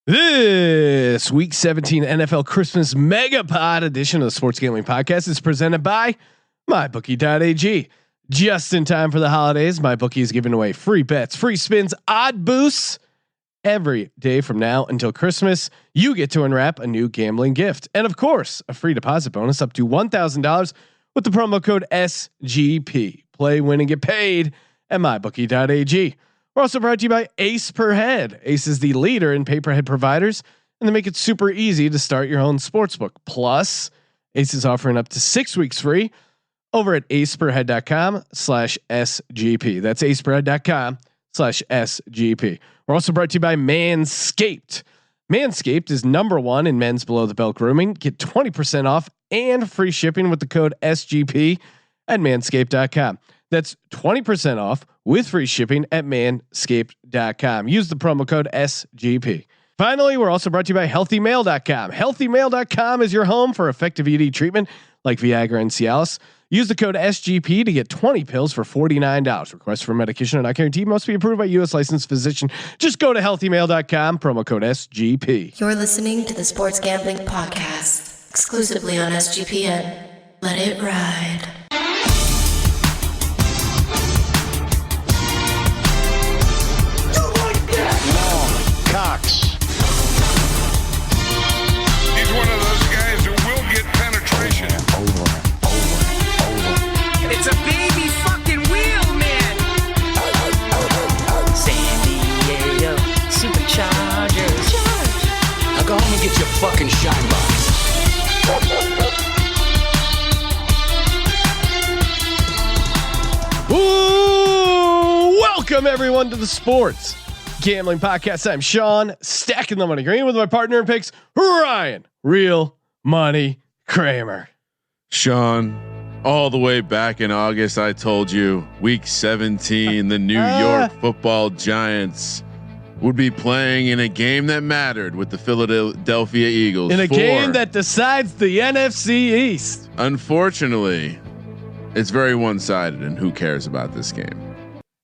This week 17 NFL Christmas Megapod edition of the Sports Gambling Podcast is presented by MyBookie.ag. Just in time for the holidays, MyBookie is giving away free bets, free spins, odd boosts every day from now until Christmas. You get to unwrap a new gambling gift, and of course, a free deposit bonus up to $1,000 with the promo code SGP. Play, win, and get paid at MyBookie.ag. We're also brought to you by Ace Per Head. Ace is the leader in pay-per-head providers, and they make it super easy to start your own sportsbook. Plus, Ace is offering up to 6 weeks free over at aceperhead.com/SGP. That's aceperhead.com/SGP. We're also brought to you by Manscaped. Manscaped is #1 in men's below the belt grooming. Get 20% off and free shipping with the code SGP at manscaped.com. That's 20% off with free shipping at manscaped.com. Use the promo code SGP. Finally, we're also brought to you by healthymail.com. Healthymail.com is your home for effective ED treatment like Viagra and Cialis. Use the code SGP to get 20 pills for $49. Requests for medication are not guaranteed. Must be approved by U.S. licensed physician. Just go to healthymail.com, promo code SGP. You're listening to the Sports Gambling Podcast, exclusively on SGPN. Let it ride. Cox. He's one of those guys who will get penetration. Over. It's a baby fucking wheel, man. San Diego Superchargers. Now go home and get your fucking shine box. Ooh, welcome everyone to the Sports Gambling Podcast. I'm Sean, stacking the money green with my partner in picks, Ryan, Real Money Kramer. Sean, all the way back in August, I told you week 17, the New York Football Giants would be playing in a game that mattered with the Philadelphia Eagles. In a game that decides the NFC East. Unfortunately, it's very one-sided, and who cares about this game?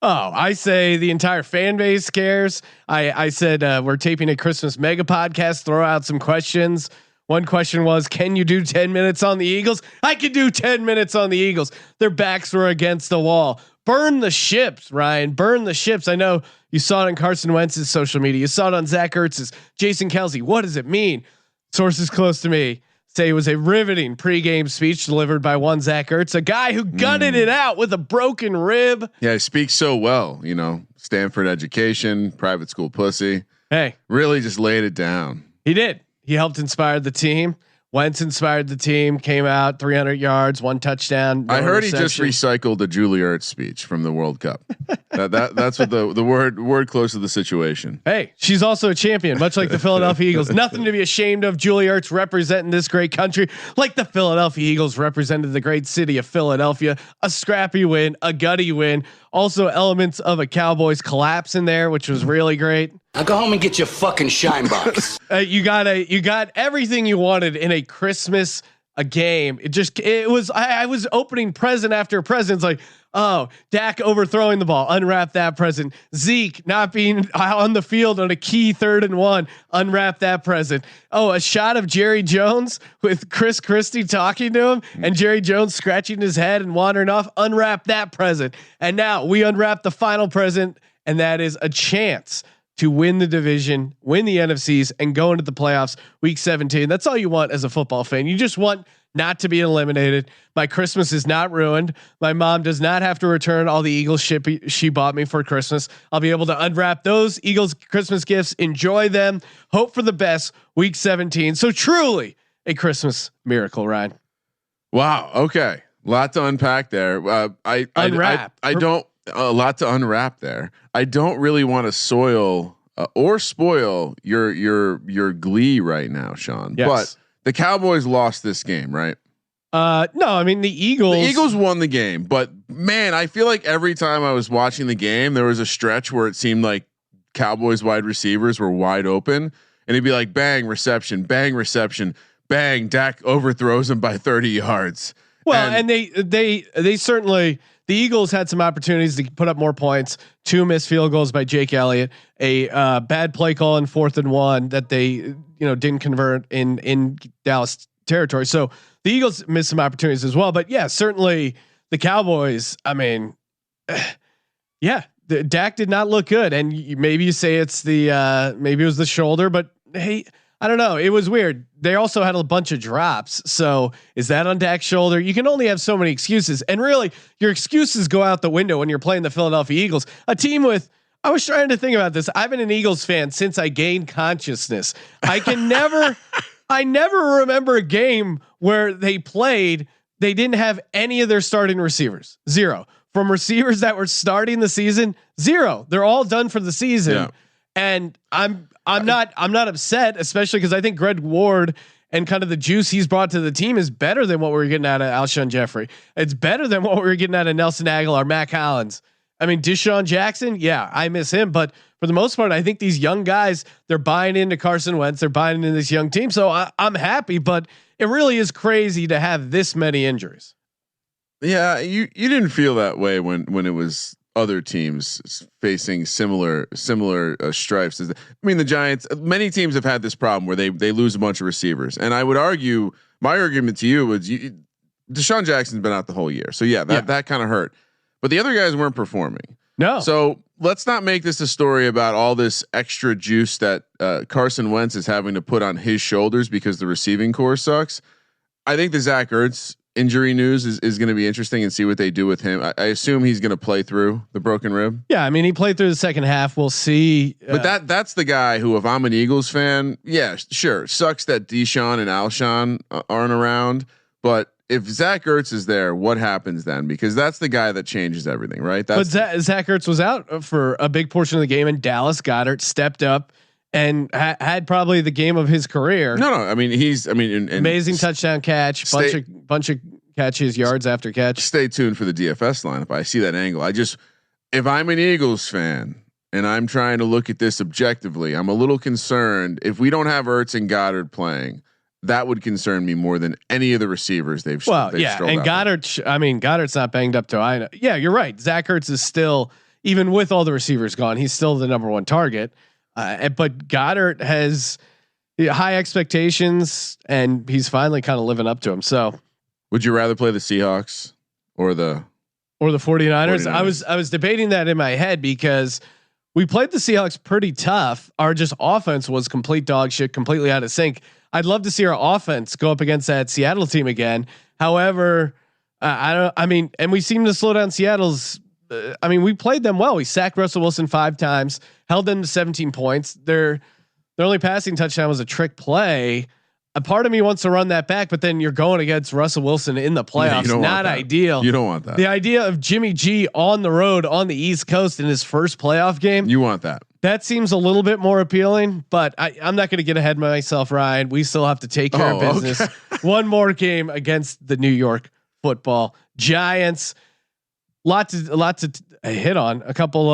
Oh, I say the entire fan base cares. I said we're taping a Christmas mega podcast. Throw out some questions. One question was, can you do 10 minutes on the Eagles? I could do 10 minutes on the Eagles. Their backs were against the wall. Burn the ships, Ryan. Burn the ships. I know you saw it on Carson Wentz's social media. You saw it on Zach Ertz's, Jason Kelsey. What does it mean? Sources close to me say it was a riveting pregame speech delivered by one Zach Ertz, a guy who gutted it out with a broken rib. Yeah, he speaks so well. You know, Stanford education, private school pussy. Hey, really just laid it down. He did. He helped inspire the team. Wentz inspired the team. Came out 300 yards, 1 touchdown. I heard he just recycled a Julie Ertz speech from the World Cup. That's what the word close to the situation. Hey, she's also a champion, much like the Philadelphia Eagles. Nothing to be ashamed of. Julie Ertz representing this great country, like the Philadelphia Eagles represented the great city of Philadelphia. A scrappy win, a gutty win. Also elements of a Cowboys collapse in there, which was really great. Now go home and get your fucking shine box. You got everything you wanted in a Christmas game. I was opening present after present. It's like, oh, Dak overthrowing the ball, unwrap that present. Zeke not being on the field on a key 3rd and 1, unwrap that present. Oh, a shot of Jerry Jones with Chris Christie talking to him and Jerry Jones scratching his head and wandering off, unwrap that present. And now we unwrap the final present, and that is a chance to win the division, win the NFCs, and go into the playoffs week 17. That's all you want as a football fan. You just want not to be eliminated. My Christmas is not ruined. My mom does not have to return all the Eagles shit she bought me for Christmas. I'll be able to unwrap those Eagles Christmas gifts, enjoy them, hope for the best week 17. So truly a Christmas miracle, Ryan. Wow. Okay. A lot to unpack there. I don't, a lot to unwrap there. I don't really want to soil or spoil your glee right now, Sean. Yes. But the Cowboys lost this game, right? No, I mean the Eagles won the game, but man, I feel like every time I was watching the game, there was a stretch where it seemed like Cowboys wide receivers were wide open, and it'd be like bang reception, bang. Dak overthrows him by 30 yards. Well, and they certainly the Eagles had some opportunities to put up more points. 2 missed field goals by Jake Elliott, a bad play call in 4th and 1 that they didn't convert in Dallas territory. So the Eagles missed some opportunities as well. But yeah, certainly the Cowboys. I mean, yeah, Dak did not look good, and maybe you say it's the maybe it was the shoulder, but hey, I don't know. It was weird. They also had a bunch of drops. So is that on Dak's shoulder? You can only have so many excuses, and really, your excuses go out the window when you're playing the Philadelphia Eagles, a team with. I was trying to think about this. I've been an Eagles fan since I gained consciousness. I never remember a game where they didn't have any of their starting receivers. 0 from receivers that were starting the season. 0. They're all done for the season. Yeah. And I'm not upset, especially because I think Greg Ward and kind of the juice he's brought to the team is better than what we were getting out of Alshon Jeffrey. It's better than what we were getting out of Nelson Aguilar, Mac Hollins. I mean, Deshaun Jackson. Yeah, I miss him, but for the most part, I think these young guys, they're buying into Carson Wentz. They're buying into this young team. So I'm happy, but it really is crazy to have this many injuries. Yeah. You didn't feel that way when it was other teams facing similar stripes. I mean, the Giants, many teams have had this problem where they lose a bunch of receivers. And I would argue, my argument to you was Deshaun Jackson's been out the whole year. So yeah, that kind of hurt, but the other guys weren't performing. No. So let's not make this a story about all this extra juice that Carson Wentz is having to put on his shoulders because the receiving core sucks. I think the Zach Ertz injury news is going to be interesting and see what they do with him. I assume he's going to play through the broken rib. Yeah, I mean, he played through the second half. We'll see. But that's the guy who, if I'm an Eagles fan, yeah, sure, sucks that Deshaun and Alshon aren't around. But if Zach Ertz is there, what happens then? Because that's the guy that changes everything, right? But Zach Ertz was out for a big portion of the game, and Dallas Goedert stepped up and had probably the game of his career. No, I mean, amazing touchdown catch, bunch of catches, yards after catch. Stay tuned for the DFS lineup. I see that angle. If I'm an Eagles fan and I'm trying to look at this objectively, I'm a little concerned if we don't have Ertz and Goddard playing. That would concern me more than any of the receivers they've. And Goddard. I mean, Goddard's not banged up to I know. Yeah, you're right. Zach Ertz is still, even with all the receivers gone, he's still the number 1 target. But Goddard has high expectations, and he's finally kind of living up to them. So, would you rather play the Seahawks or the 49ers? I was debating that in my head because we played the Seahawks pretty tough. Our just offense was complete dog shit, completely out of sync. I'd love to see our offense go up against that Seattle team again. However, and we seem to slow down Seattle's. We played them well. We sacked Russell Wilson 5 times, held them to 17 points. Their only passing touchdown was a trick play. A part of me wants to run that back, but then you're going against Russell Wilson in the playoffs. Not ideal. You don't want that. The idea of Jimmy G on the road on the East Coast in his first playoff game. You want that. That seems a little bit more appealing, but I'm not going to get ahead of myself, Ryan. We still have to take care of business. Okay. One more game against the New York Football Giants. Lot to hit on. A couple.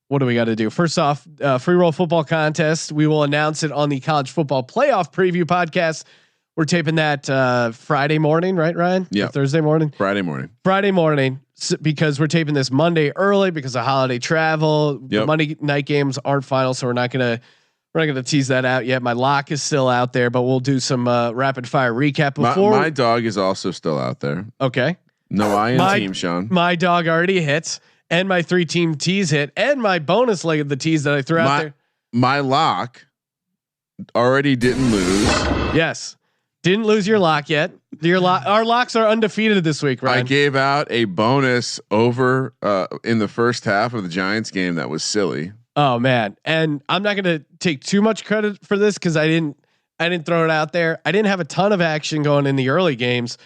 What do we got to do? First off, free roll football contest. We will announce it on the college football playoff preview podcast. We're taping that Friday morning, right, Ryan? Yeah. Thursday morning. Friday morning. Because we're taping this Monday early because of holiday travel. Yep. The Monday night games aren't final, so we're not gonna tease that out yet. My lock is still out there, but we'll do some rapid fire recap before. My dog is also still out there. Okay. No, team, Sean. My dog already hits, and my 3-team tease hit, and my bonus leg of the tease that I threw out there. My lock already didn't lose. Yes. Didn't lose your lock yet. Our locks are undefeated this week, right? I gave out a bonus over in the first half of the Giants game. That was silly. Oh man. And I'm not going to take too much credit for this cause I didn't throw it out there. I didn't have a ton of action going in the early games.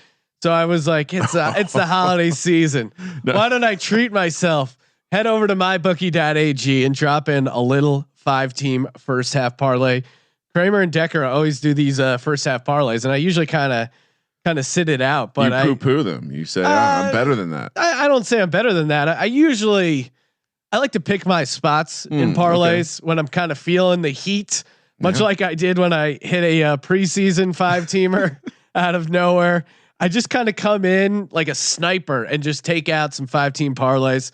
So I was like, it's the holiday season. No. Why don't I treat myself? Head over to mybookie.ag and drop in a little 5-team first half parlay. Kramer and Decker always do these first half parlays, and I usually kind of sit it out. But you poo-poo them. You say I'm better than that. I don't say I'm better than that. I like to pick my spots in parlays when I'm kind of feeling the heat, much like I did when I hit a preseason 5-teamer out of nowhere. I just kind of come in like a sniper and just take out some 5-team parlays.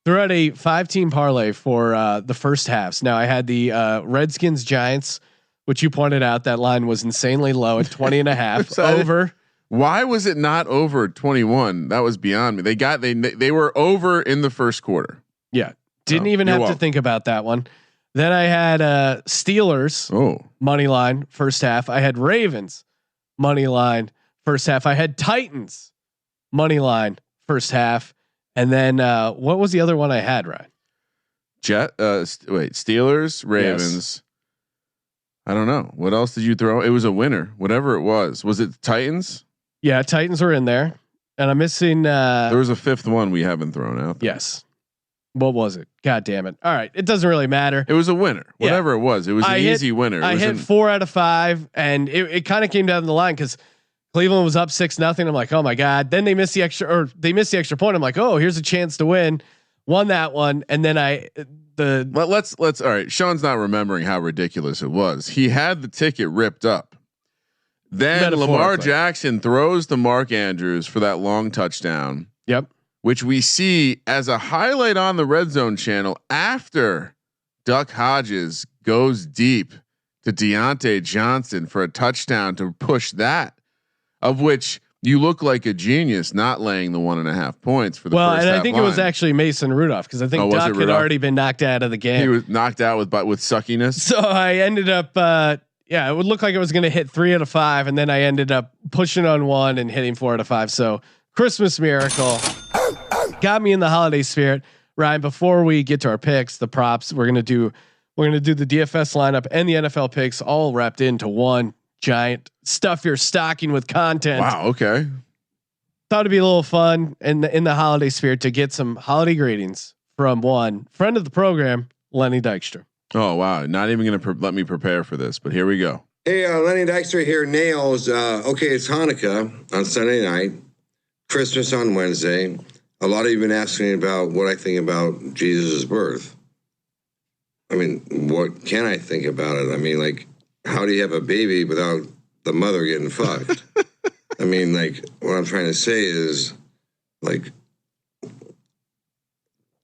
Threw out a 5-team parlay for the first halves. Now I had the Redskins Giants, which you pointed out that line was insanely low at 20.5 over. Why was it not over 21? That was beyond me. They were over in the first quarter. Yeah. Didn't even have to think about that one. Then I had Steelers money line first half. I had Ravens money line first half. I had Titans money line first half. And then what was the other one I had, Ryan? Steelers, Ravens. Yes. I don't know. What else did you throw? It was a winner, whatever it was. Was it Titans? Yeah, Titans were in there. And I'm missing there was a fifth one we haven't thrown out there. Yes. What was it? God damn it. All right. It doesn't really matter. It was a winner. Whatever it was. It was an easy winner. I hit 4 out of 5 and it kind of came down the line because Cleveland was up 6-0. I'm like, oh my God. Then they missed the extra point. I'm like, oh, here's a chance to win. Won that one. And then let's all right. Sean's not remembering how ridiculous it was. He had the ticket ripped up. Then Lamar Jackson throws to Mark Andrews for that long touchdown. Yep. Which we see as a highlight on the Red Zone channel after Duck Hodges goes deep to Deontay Johnson for a touchdown to push that, of which you look like a genius not laying the 1.5 points for the first and half I think line. it was actually Mason Rudolph because I think Duck had already been knocked out of the game. He was knocked out with suckiness. So I ended up it would look like it was going to hit 3 out of 5 and then I ended up pushing on 1 and hitting 4 out of 5. So Christmas miracle got me in the holiday spirit. Ryan, before we get to our picks, the props, we're going to do the DFS lineup and the NFL picks all wrapped into one giant stuff your stocking with content. Wow. Okay. Thought it'd be a little fun in the holiday spirit to get some holiday greetings from one friend of the program, Lenny Dykstra. Oh wow. Not even going to let me prepare for this, but here we go. Hey, Lenny Dykstra here. Nails. Okay. It's Hanukkah on Sunday night, Christmas on Wednesday. A lot of you have been asking about what I think about Jesus' birth. I mean, what can I think about it? I mean, like, how do you have a baby without the mother getting fucked? I mean, like, what I'm trying to say is, like,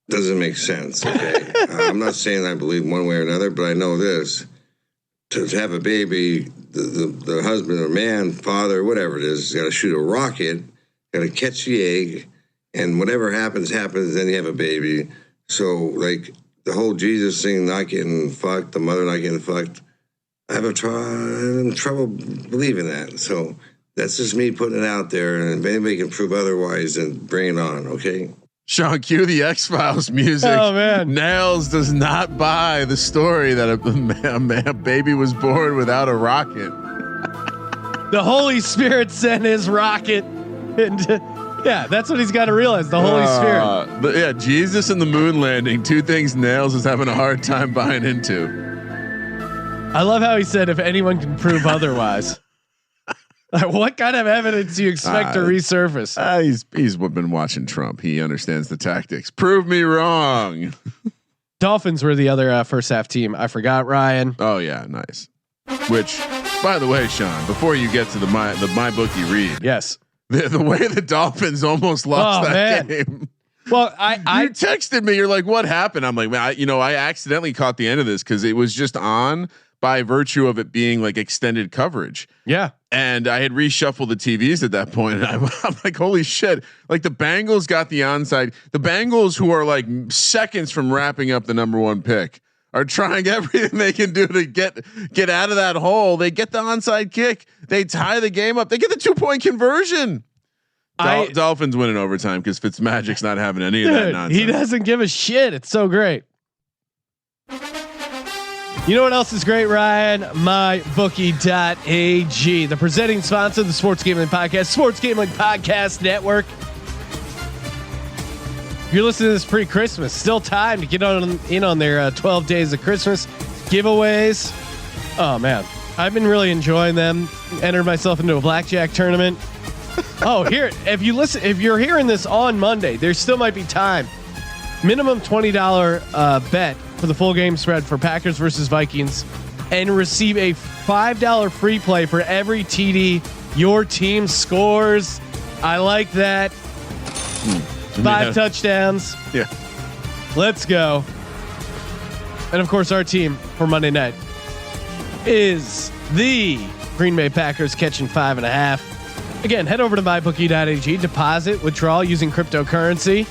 doesn't make sense. Okay, I'm not saying I believe one way or another, but I know this: to have a baby, the husband or man, father, whatever it is, got to shoot a rocket, got to catch the egg, and whatever happens. Then you have a baby. So, like, the whole Jesus thing, not getting fucked, the mother not getting fucked. I have trouble believing that. So that's just me putting it out there. And if anybody can prove otherwise, then bring it on. Okay. Sean, cue the X-Files music. Oh man. Nails does not buy the story that a baby was born without a rocket. The Holy Spirit sent his rocket into, yeah, that's what he's got to realize. The Holy Spirit. But yeah, Jesus and the moon landing, 2 things Nails is having a hard time buying into. I love how he said, if anyone can prove otherwise. What kind of evidence do you expect to resurface? He's been watching Trump. He understands the tactics. Prove me wrong. Dolphins were the other first half team. I forgot, Ryan. Oh yeah, nice. Which, by the way, Sean, before you get to the my bookie read, yes, the way the Dolphins almost lost that game. Well, you texted me. You're like, "What happened?" I'm like, "Man, I accidentally caught the end of this because it was just on by virtue of it being like extended coverage." Yeah. And I had reshuffled the TVs at that point, and I'm like, "Holy shit!" Like the Bengals got the onside. The Bengals, who are like seconds from wrapping up the number 1 pick, are trying everything they can do to get out of that hole. They get the onside kick. They tie the game up. They get the 2-point conversion. Dolphins win in overtime because Fitzmagic's not having any of that nonsense. He doesn't give a shit. It's so great. You know what else is great, Ryan? MyBookie.ag, the presenting sponsor of the Sports Gambling Podcast, Sports Gambling Podcast Network. If you're listening to this pre-Christmas, still time to get in on their 12 days of Christmas giveaways. Oh man, I've been really enjoying them. Entered myself into a blackjack tournament. Oh, here, if you're hearing this on Monday, there still might be time. Minimum $20 bet for the full game spread for Packers versus Vikings, and receive a $5 free play for every TD Your team scores. I like that. 5 touchdowns. Yeah. Let's go. And of course, our team for Monday night is the Green Bay Packers catching 5.5. Again, head over to mybookie.ag, deposit, withdrawal using cryptocurrency.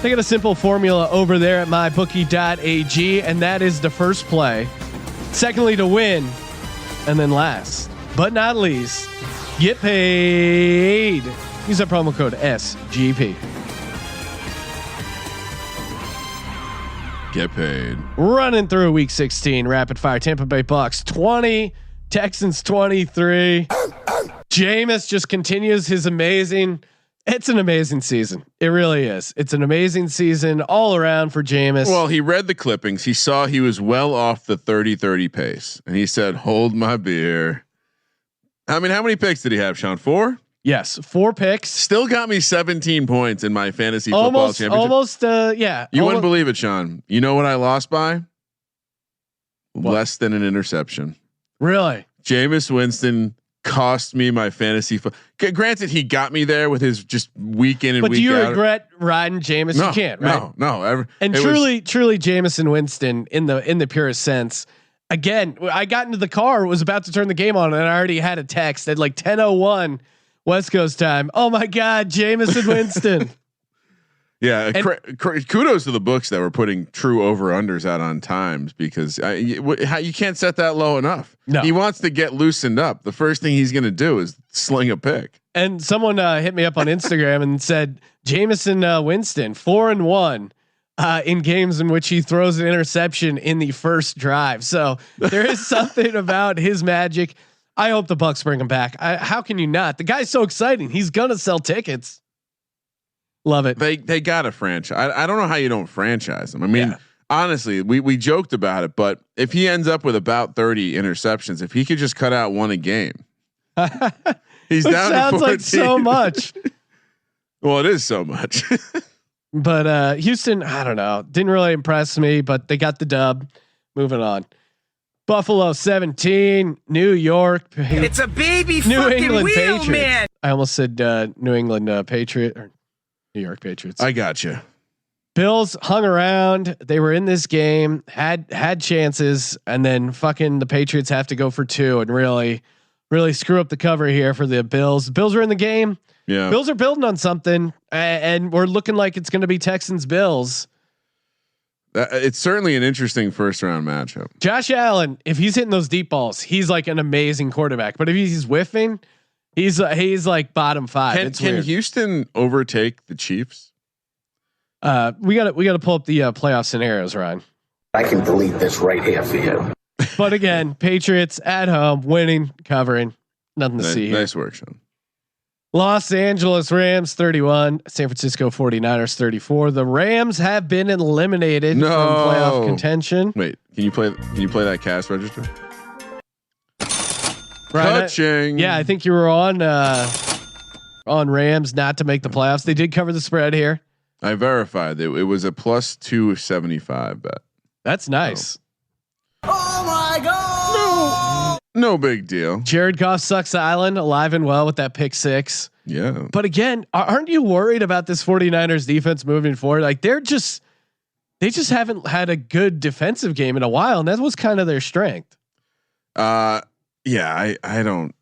They got a simple formula over there at mybookie.ag, and that is the first play. Secondly, to win. And then last but not least, get paid. Use that promo code SGP. Get paid. Running through week 16, rapid fire. Tampa Bay Bucks 20, Texans 23. Jameis just continues his amazing. It's an amazing season. It really is. It's an amazing season all around for Jameis. Well, he read the clippings. He saw he was well off the 30-30 pace, and he said, "Hold my beer." I mean, how many picks did he have, Sean? 4? Yes, 4 picks. Still got me 17 points in my fantasy football championship. Almost, yeah. You wouldn't believe it, Sean. You know what I lost by? What? Less than an interception. Really? Jameis Winston cost me my fantasy. Granted, he got me there with his just week in and week out. But do you regret riding Jameis? No, you can't, right? No. And truly, Jameis Winston in the purest sense. Again, I got into the car, was about to turn the game on, and I already had a text at like 10:01 West Coast time. Oh my God, Jameis Winston. Yeah, kudos to the books that were putting true over unders out on times, because you can't set that low enough. No. He wants to get loosened up. The first thing he's going to do is sling a pick. And someone hit me up on Instagram and said Jameis Winston 4-1 in games in which he throws an interception in the first drive. So there is something about his magic. I hope the Bucks bring him back. How can you not? The guy's so exciting. He's gonna sell tickets. Love it. They got a franchise. I don't know how you don't franchise him. I mean, honestly, we joked about it, but if he ends up with about 30 interceptions, if he could just cut out one a game, he's down to 14. Sounds like so much. Well, it is so much. But Houston, I don't know, didn't really impress me, but they got the dub. Moving on. Buffalo 17, New York. It's a baby New fucking England wheel, Patriots. man. I almost said New England Patriot or New York Patriots. I got you. Bills hung around. They were in this game, had chances, and then fucking the Patriots have to go for 2 and really screw up the cover here for the Bills. The Bills are in the game. Yeah, Bills are building on something, and we're looking like it's going to be Texans Bills. It's certainly an interesting first round matchup. Josh Allen, if he's hitting those deep balls, he's like an amazing quarterback. But if he's whiffing, he's like bottom 5. Can Houston overtake the Chiefs? We got to pull up the playoff scenarios, Ryan. I can delete this right here for you. But again, Patriots at home, winning, covering, nothing to see here. Nice work, Sean. Los Angeles Rams 31, San Francisco 49ers 34. The Rams have been eliminated from playoff contention. Wait, can you play that cash register? Right, yeah, I think you were on Rams not to make the playoffs. They did cover the spread here. I verified it. It was a plus 275 bet. That's nice. Oh my God. No big deal. Jared Goff sucks island, alive and well with that pick 6. Yeah. But again, aren't you worried about this 49ers defense moving forward? Like they just haven't had a good defensive game in a while. And that was kind of their strength. Yeah, I don't,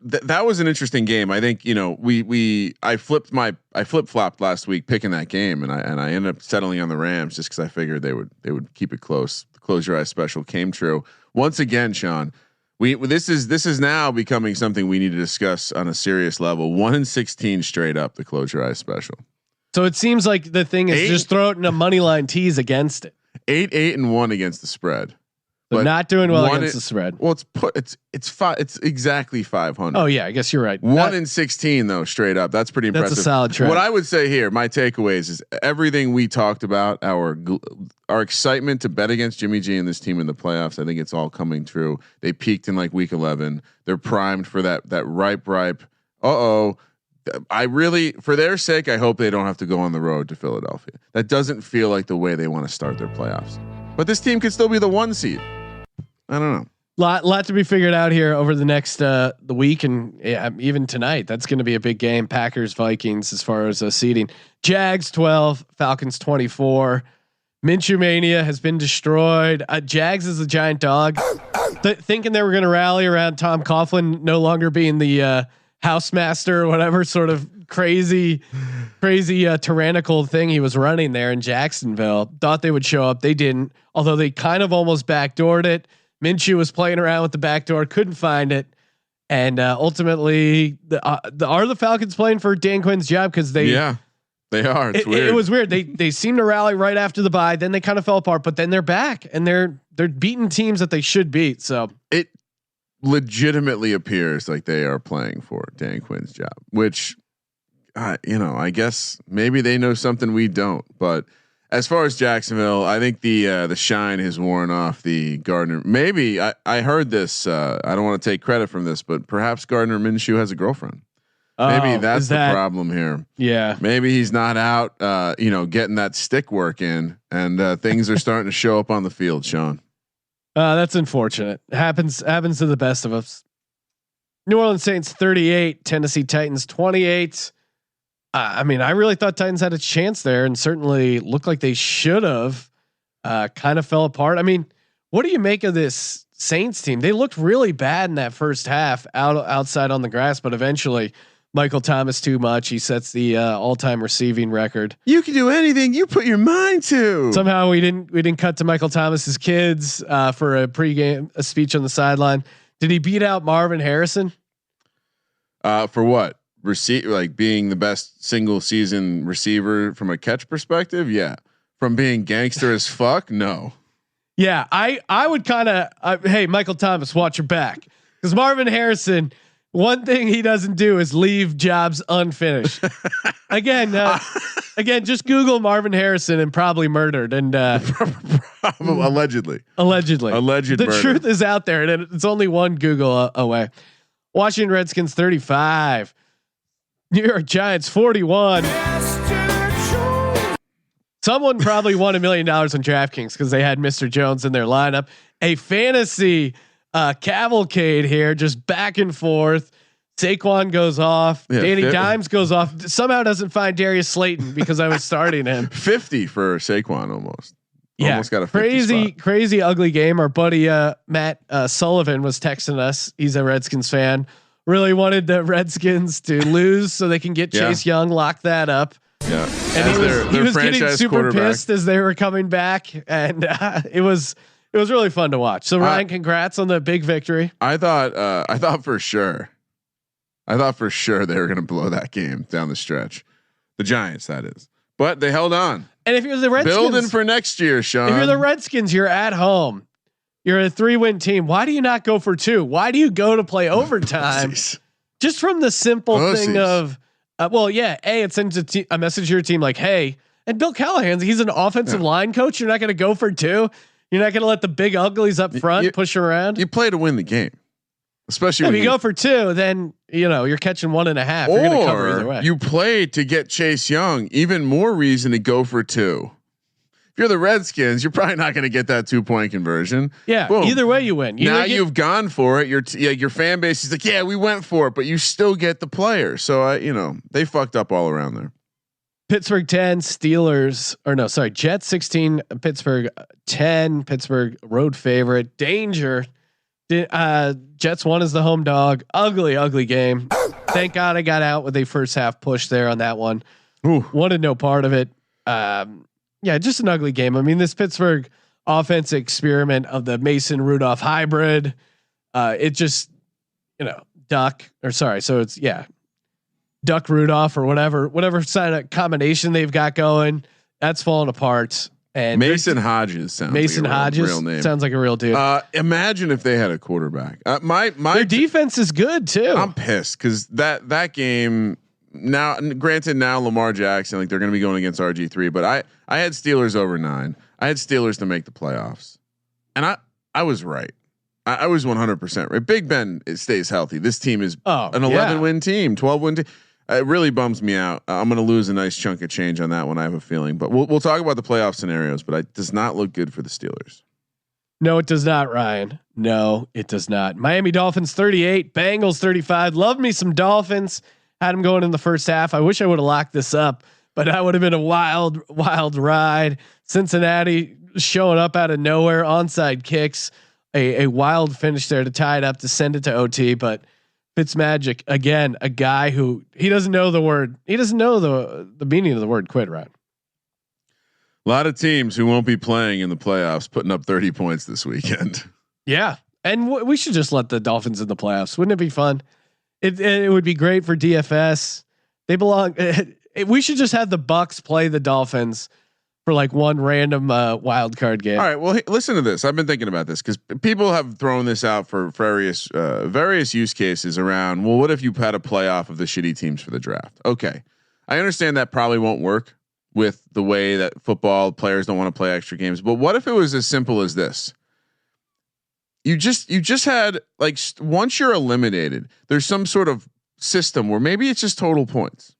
that was an interesting game. I think, I flip flopped last week picking that game, and I ended up settling on the Rams just cause I figured they would keep it close. The close your eyes special came true once again, Sean. This is now becoming something we need to discuss on a serious level. 1-16 straight up, the close your eyes special. So it seems like the thing is just throw it in a money line tease against it. 8-1 against the spread. But not doing well against the spread. Well, it's exactly 500. Oh yeah, I guess you're right. 1-16 though, straight up. That's pretty impressive. That's a solid trend. What I would say here, my takeaways is everything we talked about, our excitement to bet against Jimmy G and this team in the playoffs. I think it's all coming true. They peaked in like week 11. They're primed for that ripe. I really, for their sake, I hope they don't have to go on the road to Philadelphia. That doesn't feel like the way they want to start their playoffs. But this team could still be the 1 seed. I don't know. Lot to be figured out here over the next the week and even tonight. That's going to be a big game. Packers Vikings as far as seeding. Jags 12, Falcons 24. Minshew mania has been destroyed. Jags is a giant dog. Thinking they were going to rally around Tom Coughlin no longer being the housemaster or whatever sort of crazy tyrannical thing he was running there in Jacksonville. Thought they would show up. They didn't. Although they kind of almost backdoored it. Minshew was playing around with the back door, couldn't find it, and ultimately, are the Falcons playing for Dan Quinn's job? Because they are. It's weird. It was weird. They seemed to rally right after the bye, then they kind of fell apart, but then they're back and they're beating teams that they should beat. So it legitimately appears like they are playing for Dan Quinn's job, which I guess maybe they know something we don't, but. As far as Jacksonville, I think the shine has worn off the Gardner. Maybe I heard this. I don't want to take credit from this, but perhaps Gardner Minshew has a girlfriend. Maybe that's the problem here. Yeah. Maybe he's not out, getting that stick work in, and things are starting to show up on the field. Sean, that's unfortunate. Happens to the best of us. New Orleans Saints 38, Tennessee Titans 28. I really thought Titans had a chance there, and certainly looked like they should have. Kind of fell apart. What do you make of this Saints team? They looked really bad in that first half, outside on the grass, but eventually Michael Thomas too much. He sets the all-time receiving record. You can do anything you put your mind to. Somehow we didn't cut to Michael Thomas's kids for a speech on the sideline. Did he beat out Marvin Harrison? For what? Being the best single season receiver from a catch perspective. Yeah. From being gangster as fuck. No. Yeah. I would kind of, hey, Michael Thomas, watch your back. Cause Marvin Harrison, one thing he doesn't do is leave jobs unfinished. Again, just Google Marvin Harrison and probably murdered and, allegedly. Alleged murder. Truth is out there and it's only one Google away. Washington Redskins 35. New York Giants 41. Someone probably won $1 million on DraftKings because they had Mr. Jones in their lineup. A fantasy cavalcade here, just back and forth. Saquon goes off. Yeah, Danny Dimes goes off. Somehow doesn't find Darius Slayton because I was starting him. 50 for Saquon almost. Yeah, almost got a 50 crazy ugly game. Our buddy Matt Sullivan was texting us. He's a Redskins fan. Really wanted the Redskins to lose so they can get Chase Young, lock that up. Yeah, and he was getting super pissed as they were coming back, and it was really fun to watch. So Ryan, congrats on the big victory. I thought for sure they were going to blow that game down the stretch. The Giants, that is, but they held on. And if you're the Redskins, building for next year, Sean. If you're the Redskins, you're at home. You're a 3-win team. Why do you not go for 2? Why do you go to play overtime? Just from the simple thing of, it sends a message to your team like, hey, and Bill Callahan, he's an offensive line coach. You're not going to go for 2. You're not going to let the big uglies up front push around. You play to win the game, especially if you go for 2. Then you're catching 1.5. You're going to cover either way. You play to get Chase Young. Even more reason to go for 2. You're the Redskins. You're probably not going to get that 2-point conversion. Yeah. Boom. Either way you win. You've gone for it. Your fan base is like, yeah, we went for it, but you still get the player. So they fucked up all around there. Pittsburgh 10, Jets 16, Pittsburgh 10, Pittsburgh road favorite. Danger. Jets 1 is the home dog. Ugly game. Thank God I got out with a first half push there on that one. Ooh. Wanted no part of it. Just an ugly game. This Pittsburgh offense experiment of the Mason Rudolph hybrid, it just, Duck Rudolph or whatever side of combination they've got going, that's falling apart. And Mason Hodges sounds real name. Sounds like a real dude. Imagine if they had a quarterback. Their defense is good too. I'm pissed because that game. Now, granted, Lamar Jackson, they're going to be going against RG3, but I had Steelers over 9. I had Steelers to make the playoffs, and I was right. I was 100% right. Big Ben stays healthy. This team is an 11-win team, 12-win team. It really bums me out. I'm going to lose a nice chunk of change on that one. I have a feeling, but we'll talk about the playoff scenarios. But it does not look good for the Steelers. No, it does not, Ryan. No, it does not. Miami Dolphins 38, Bengals 35. Love me some Dolphins. Had them going in the first half. I wish I would have locked this up, but that would have been a wild ride. Cincinnati showing up out of nowhere, onside kicks, a wild finish there to tie it up to send it to OT. But Fitzmagic again, a guy who he doesn't know the word. He doesn't know the meaning of the word quit. Right. A lot of teams who won't be playing in the playoffs putting up 30 points this weekend. Yeah, and we should just let the Dolphins in the playoffs. Wouldn't it be fun? It would be great for DFS. They belong. We should just have the Bucks play the Dolphins for like one random wild card game. All right. Well, listen to this. I've been thinking about this because people have thrown this out for various use cases around. Well, what if you had a playoff of the shitty teams for the draft? Okay, I understand that probably won't work with the way that football players don't want to play extra games. But what if it was as simple as this? You just had like once you're eliminated, there's some sort of system where maybe it's just total points.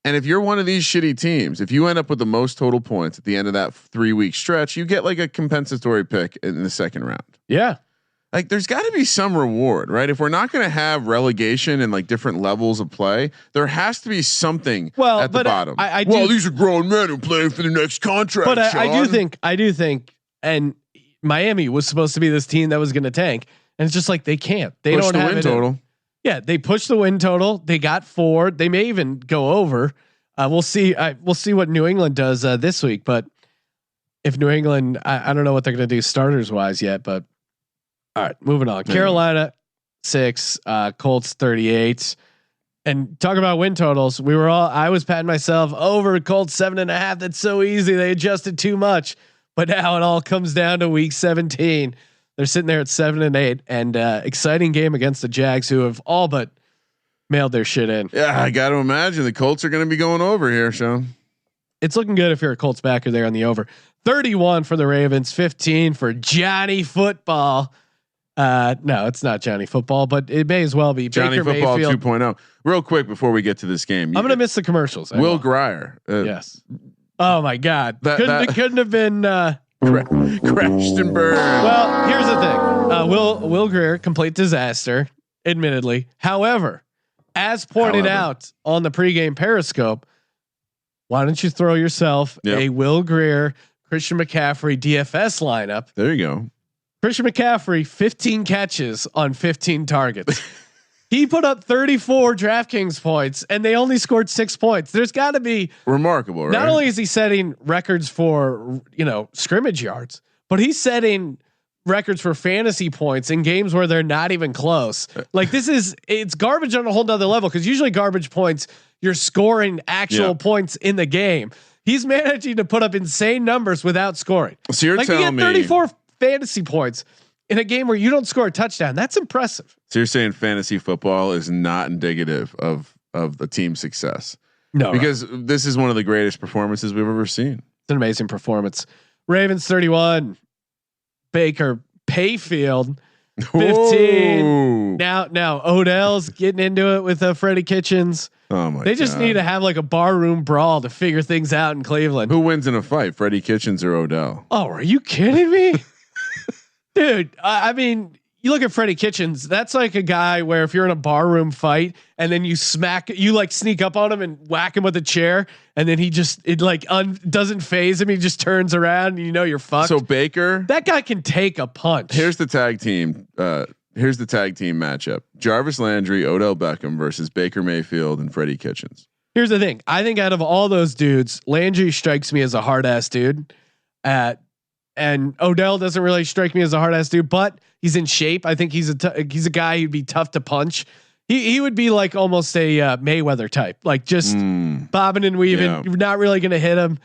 And if you're one of these shitty teams, if you end up with the most total points at the end of that 3-week stretch, you get like a compensatory pick in the second round. Yeah. Like there's got to be some reward, right? If we're not going to have relegation and like different levels of play, there has to be something at the bottom. These are grown men who play for the next contract. But I do think, and Miami was supposed to be this team that was going to tank, and it's just like they can't. They push don't the have win total. Yeah, they pushed the win total. They got 4. They may even go over. We'll see. We'll see what New England does this week. But if New England, I don't know what they're going to do starters wise yet. But all right, moving on. Carolina 6, Colts 38. And talk about win totals. I was patting myself over Colts 7.5. That's so easy. They adjusted too much. But now it all comes down to week 17. They're sitting there at 7-8, and exciting game against the Jags, who have all but mailed their shit in. Yeah, I got to imagine the Colts are going to be going over here, Sean. It's looking good if you're a Colts backer there on the over. 31 for the Ravens, 15 for Johnny Football. No, it's not Johnny Football, but it may as well be Johnny Baker Football Mayfield. 2.0. Real quick before we get to this game, I'm gonna miss the commercials. Will Grier. Yes. Oh my God. Couldn't have been. Crashed and burned. Well, here's the thing. Will Grier, complete disaster, admittedly. However, as pointed out on the pregame Periscope, why don't you throw yourself a Will Grier, Christian McCaffrey DFS lineup? There you go. Christian McCaffrey, 15 catches on 15 targets. He put up 34 DraftKings points, and they only scored 6 points. There's got to be remarkable. Right? Not only is he setting records for scrimmage yards, but he's setting records for fantasy points in games where they're not even close. Like it's garbage on a whole nother level, because usually garbage points, you're scoring actual points in the game. He's managing to put up insane numbers without scoring. So you're telling me 34 fantasy points in a game where you don't score a touchdown. That's impressive. So you're saying fantasy football is not indicative of the team's success? No, because this is one of the greatest performances we've ever seen. It's an amazing performance. Ravens 31, Baker Mayfield 15. Ooh. Now Odell's getting into it with Freddie Kitchens. Oh my! They just need to have like a barroom brawl to figure things out in Cleveland. Who wins in a fight, Freddie Kitchens or Odell? Oh, are you kidding me? Dude, I mean, you look at Freddie Kitchens. That's like a guy where if you're in a barroom fight and then you sneak up on him and whack him with a chair, and then he just doesn't phase him. He just turns around and you're fucked. So Baker, that guy can take a punch. Here's the tag team. Here's the tag team matchup: Jarvis Landry, Odell Beckham versus Baker Mayfield and Freddie Kitchens. Here's the thing. I think out of all those dudes, Landry strikes me as a hard ass dude. And Odell doesn't really strike me as a hard ass dude, but he's in shape. I think he's a guy who'd be tough to punch. He would be like almost a Mayweather type, like just bobbing and weaving. Yeah. You're not really going to hit him.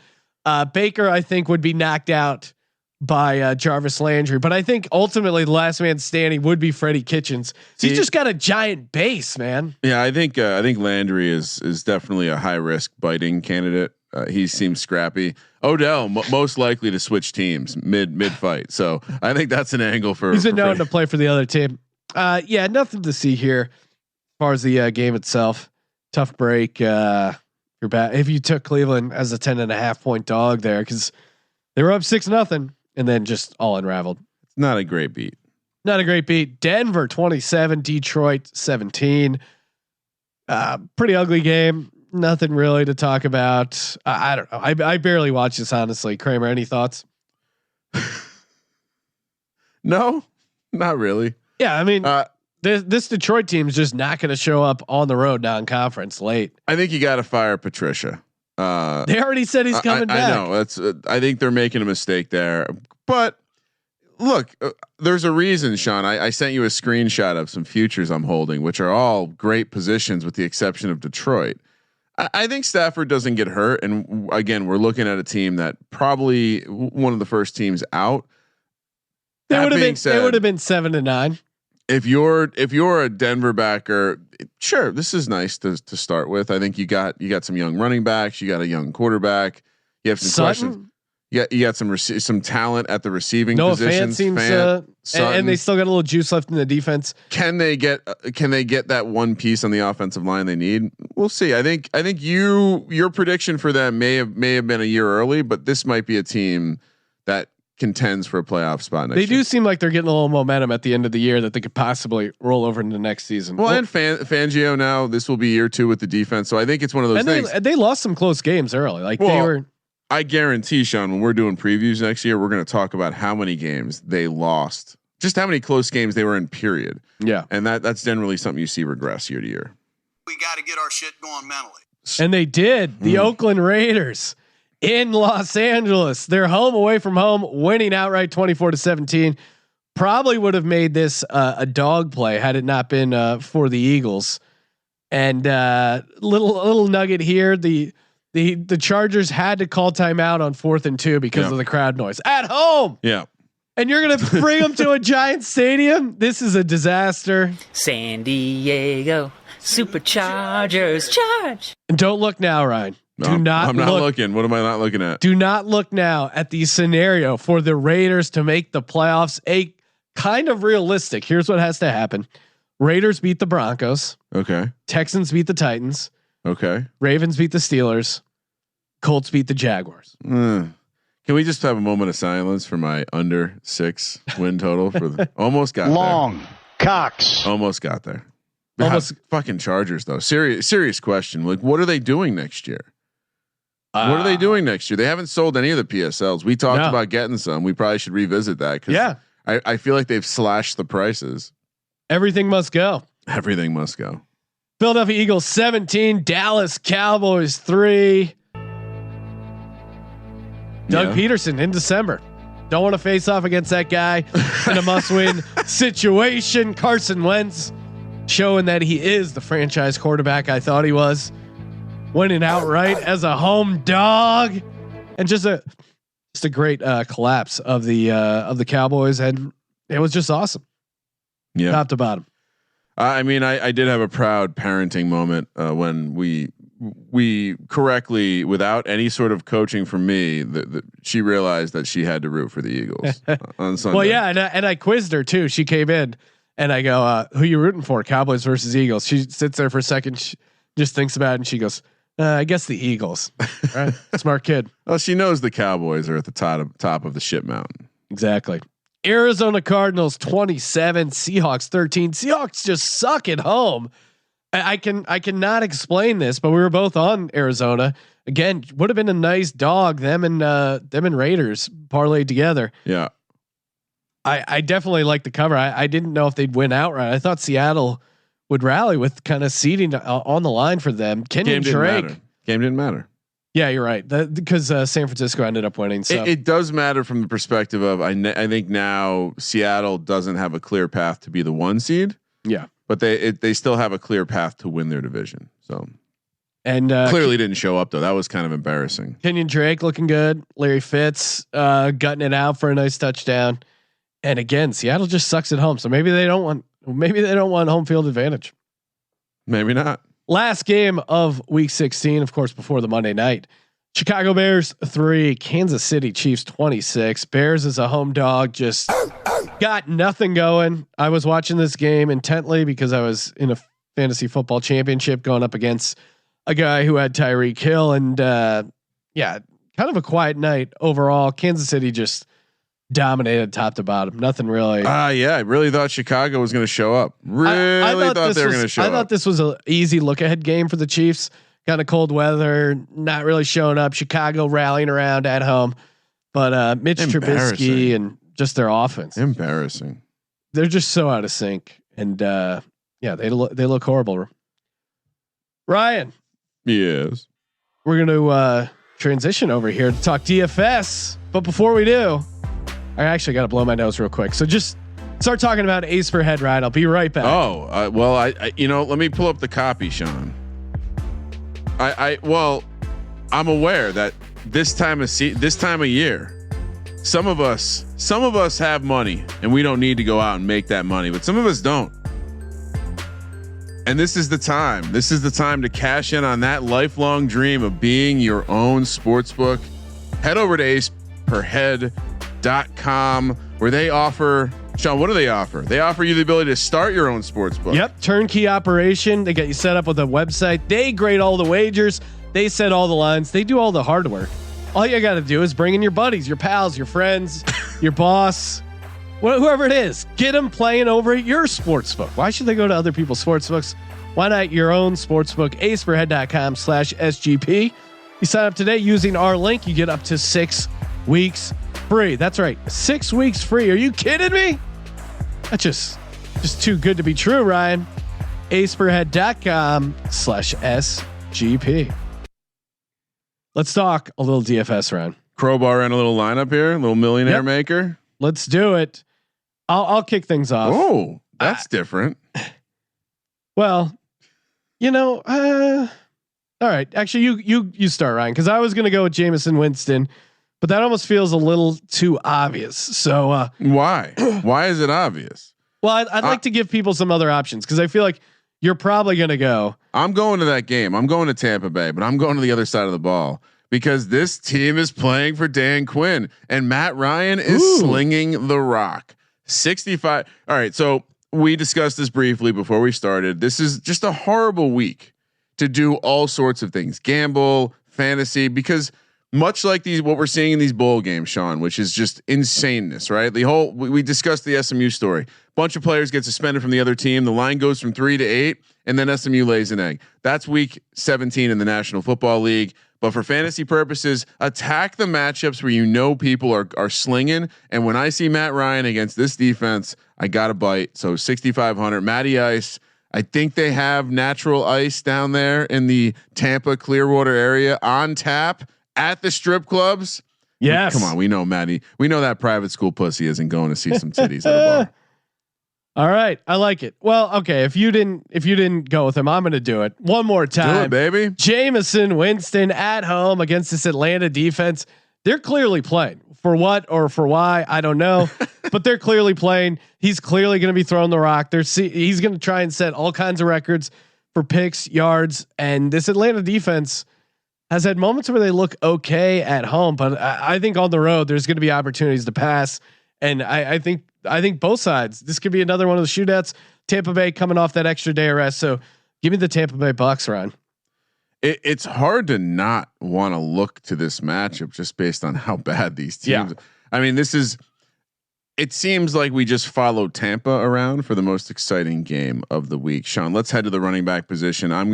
Baker, I think, would be knocked out by Jarvis Landry, but I think ultimately the last man standing would be Freddie Kitchens. He's just got a giant base, man. Yeah, I think Landry is definitely a high risk biting candidate. He seems scrappy. Odell most likely to switch teams mid fight. So I think that's an angle for. He's been known to play for the other team. Yeah, nothing to see here as far as the game itself. Tough break. You're bad if you took Cleveland as a 10.5 point dog there, because they were up 6-0 and then just all unraveled. Not a great beat. Not a great beat. Denver 27, Detroit 17. Pretty ugly game. Nothing really to talk about. I don't know. I barely watch this, honestly. Kramer, any thoughts? No, not really. Yeah, I mean, this Detroit team is just not going to show up on the road non-conference late. I think you got to fire Patricia. They already said he's coming back. I know that's. I think they're making a mistake there. But look, there's a reason, Sean. I sent you a screenshot of some futures I'm holding, which are all great positions with the exception of Detroit. I think Stafford doesn't get hurt, and again, we're looking at a team that probably one of the first teams out. They would have been 7-9. If you're a Denver backer, sure, this is nice to start with. I think you got some young running backs, you got a young quarterback, you have some questions. You got some talent at the receiving positions. And they still got a little juice left in the defense. Can they get that one piece on the offensive line they need? We'll see. I think your prediction for them may have been a year early, but this might be a team that contends for a playoff spot next year. They do seem like they're getting a little momentum at the end of the year that they could possibly roll over into next season. Well, and Fangio now, this will be year 2 with the defense. So I think it's one of those things. They lost some close games early. They were. I guarantee, Sean, when we're doing previews next year, we're going to talk about how many games they lost, just how many close games they were in, period. Yeah. And that's generally something you see regress year to year. We got to get our shit going mentally. And they did. The Oakland Raiders in Los Angeles. They're home away from home, winning outright 24-17. Probably would have made this a dog play had it not been for the Eagles. And little nugget here. The Chargers had to call timeout on 4th and 2 because of the crowd noise at home. Yeah. And you're going to bring them to a giant stadium. This is a disaster. San Diego Superchargers charge. And don't look now, Ryan. I'm not looking. What am I not looking at? Do not look now at the scenario for the Raiders to make the playoffs. A kind of realistic. Here's what has to happen. Raiders beat the Broncos. Okay. Texans beat the Titans. Okay. Ravens beat the Steelers. Colts beat the Jaguars. Can we just have a moment of silence for my under 6 win total for the almost got long Cox. Almost got there. Almost fucking Chargers though. Serious question. Like, what are they doing next year? What are they doing next year? They haven't sold any of the PSLs. We talked about getting some. We probably should revisit that. I feel like they've slashed the prices. Everything must go. Everything must go. Philadelphia Eagles 17, Dallas Cowboys 3. Doug Peterson in December. Don't want to face off against that guy in a must-win situation. Carson Wentz showing that he is the franchise quarterback I thought he was. Winning outright as a home dog, and just a great collapse of the Cowboys, and it was just awesome. Yeah, top to bottom. I mean, I did have a proud parenting moment when we correctly, without any sort of coaching from me, she realized that she had to root for the Eagles on Sunday. Well, yeah, and I quizzed her too. She came in, and I go, "Who you rooting for? Cowboys versus Eagles?" She sits there for a second, she just thinks about it, and she goes, "I guess the Eagles." Right? Smart kid. Well, she knows the Cowboys are at the top of the shit mountain. Exactly. Arizona Cardinals 27, Seahawks 13. Seahawks just suck at home. I cannot explain this, but we were both on Arizona. Again, would have been a nice dog. Them and Raiders parlayed together. Yeah. I definitely like the cover. I didn't know if they'd win outright. I thought Seattle would rally with kind of seeding on the line for them. Kenyon Drake. Game didn't matter. Yeah, you're right. Because San Francisco ended up winning. So it does matter from the perspective of I think now Seattle doesn't have a clear path to be the 1 seed. Yeah, but they still have a clear path to win their division. So and clearly didn't show up though. That was kind of embarrassing. Kenyon Drake looking good. Larry Fitz gutting it out for a nice touchdown. And again, Seattle just sucks at home. So maybe they don't want home field advantage. Maybe not. Last game of week 16, of course, before the Monday night. Chicago Bears 3, Kansas City Chiefs 26. Bears as a home dog just got nothing going. I was watching this game intently because I was in a fantasy football championship going up against a guy who had Tyreek Hill, and kind of a quiet night overall. Kansas City just dominated top to bottom. Nothing really. Yeah, I really thought Chicago was going to show up. Really thought they were going to show up. I thought this was an easy look ahead game for the Chiefs. Kind of cold weather, not really showing up. Chicago rallying around at home, but Mitch Trubisky and just their offense. Embarrassing. They're just so out of sync, and they look horrible. Ryan. Yes. We're going to transition over here to talk DFS, but before we do, I actually got to blow my nose real quick. So just start talking about ace per head, Ryan. I'll be right back. Oh, well, I let me pull up the copy, Sean. I'm aware that this time of year, some of us have money and we don't need to go out and make that money, but some of us don't. And this is the time. This is the time to cash in on that lifelong dream of being your own sportsbook. Head over to aceperhead.com where they offer, Sean, what do they offer? They offer you the ability to start your own sportsbook. Yep. Turnkey operation. They get you set up with a website. They grade all the wagers. They set all the lines. They do all the hard work. All you got to do is bring in your buddies, your pals, your friends, your boss, whoever it is. Get them playing over at your sportsbook. Why should they go to other people's sportsbooks? Why not your own sportsbook? aceperhead.com/SGP. You sign up today using our link. You get up to 6 weeks free. That's right. 6 weeks free. Are you kidding me? That's just too good to be true, Ryan. aceperhead.com/SGP. Let's talk a little DFS, Ryan. Crowbar in a little lineup here, a little millionaire maker. Let's do it. I'll kick things off. Oh, that's different. Well, all right. Actually, you start, Ryan, because I was going to go with Jameson Winston, but that almost feels a little too obvious. So why? Why is it obvious? Well, I'd like to give people some other options because I feel like you're probably going to go. I'm going to that game. I'm going to Tampa Bay, but I'm going to the other side of the ball because this team is playing for Dan Quinn and Matt Ryan is slinging the rock. 65. All right. So we discussed this briefly before we started. This is just a horrible week to do all sorts of things, gamble, fantasy, because much like what we're seeing in these bowl games, Sean, which is just insaneness, right? We discussed the SMU story. Bunch of players get suspended from the other team. The line goes from 3 to 8 and then SMU lays an egg. That's week 17 in the National Football League. But for fantasy purposes, attack the matchups where people are slinging. And when I see Matt Ryan against this defense, I got a bite. So 6,500 Matty Ice. I think they have natural ice down there in the Tampa Clearwater area on tap at the strip clubs. Yes. Come on. We know Matty. We know that private school pussy isn't going to see some titties at a bar. All right. I like it. Well, okay. If you didn't go with him, I'm going to do it one more time. Do it, baby. Jameson Winston at home against this Atlanta defense. They're clearly playing for what or for why. I don't know, but they're clearly playing. He's clearly going to be throwing the rock. He's going to try and set all kinds of records for picks, yards. And this Atlanta defense has had moments where they look okay at home, but I think on the road, there's going to be opportunities to pass. And I think both sides, this could be another one of the shootouts. Tampa Bay coming off that extra day of rest. So give me the Tampa Bay Bucks, Ryan. It's hard to not want to look to this matchup just based on how bad these teams. Yeah. I mean, it seems like we just followed Tampa around for the most exciting game of the week. Sean, let's head to the running back position. All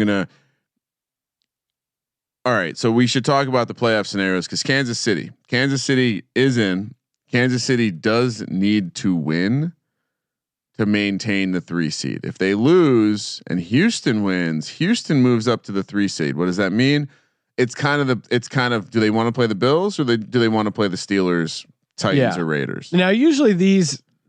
right. So we should talk about the playoff scenarios because Kansas City is in. Kansas City does need to win to maintain the 3 seed. If they lose and Houston wins, Houston moves up to the 3 seed. What does that mean? It's kind of do they want to play the Bills or do they want to play the Steelers, Titans, or Raiders? Now, usually the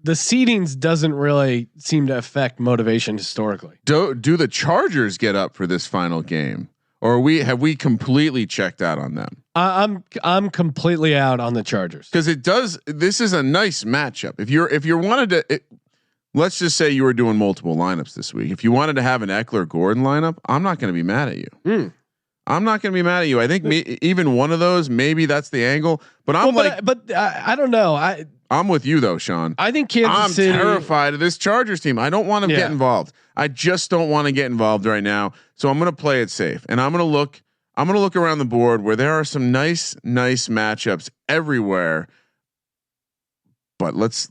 seedings doesn't really seem to affect motivation historically. Do the Chargers get up for this final game? Or have we completely checked out on them? I'm completely out on the Chargers because this is a nice matchup. If you wanted to, let's just say you were doing multiple lineups this week. If you wanted to have an Eckler Gordon lineup, I'm not going to be mad at you. I'm not going to be mad at you. I think even one of those, maybe that's the angle. But I don't know. I'm with you though, Sean. I think Kansas City. I'm terrified of this Chargers team. I don't want to get involved. I just don't want to get involved right now. So I'm going to play it safe, and I'm going to look around the board where there are some nice matchups everywhere. but let's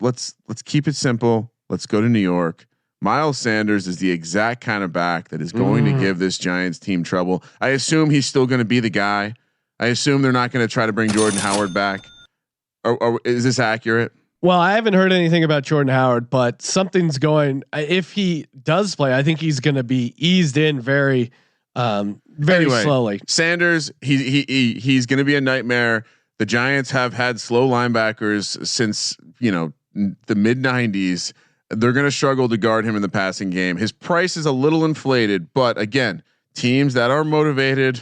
keep it simple. Let's go to New York. Miles Sanders is the exact kind of back that is going to give this Giants team trouble. I assume he's still going to be the guy. I assume they're not going to try to bring Jordan Howard back. Or is this accurate? Well, I haven't heard anything about Jordan Howard, but something's going. If he does play, I think he's going to be eased in very slowly. Sanders, he's going to be a nightmare. The Giants have had slow linebackers since the mid '90s. They're going to struggle to guard him in the passing game. His price is a little inflated, but again, teams that are motivated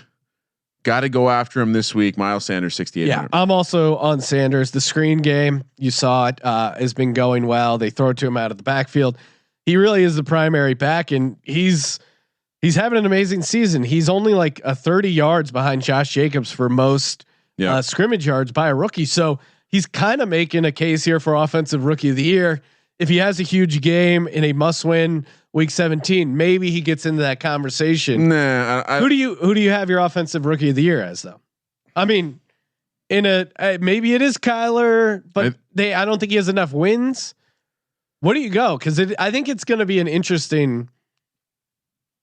got to go after him this week. Miles Sanders, 6,800. Yeah, I'm also on Sanders. The screen game, you saw it, has been going well. They throw it to him out of the backfield. He really is the primary back, and he's having an amazing season. He's only like 30 yards behind Josh Jacobs for most scrimmage yards by a rookie. So he's kind of making a case here for offensive rookie of the year. If he has a huge game in a must-win week 17, maybe he gets into that conversation. Nah, who do you have your offensive rookie of the year as though? I mean, maybe it is Kyler, but I don't think he has enough wins. What do you go? Because I think it's going to be an interesting.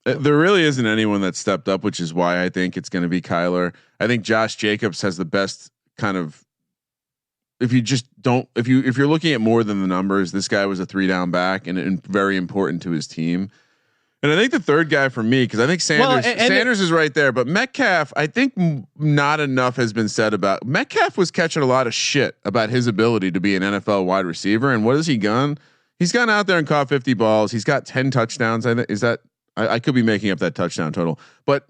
There really isn't anyone that stepped up, which is why I think it's going to be Kyler. I think Josh Jacobs has the best kind of. If you're looking at more than the numbers, this guy was a 3-down back and very important to his team. And I think the third guy for me, because I think Sanders is right there, but Metcalf, I think not enough has been said about Metcalf. Was catching a lot of shit about his ability to be an NFL wide receiver. And what has he done? He's gone out there and caught 50 balls. He's got 10 touchdowns. I could be making up that touchdown total, but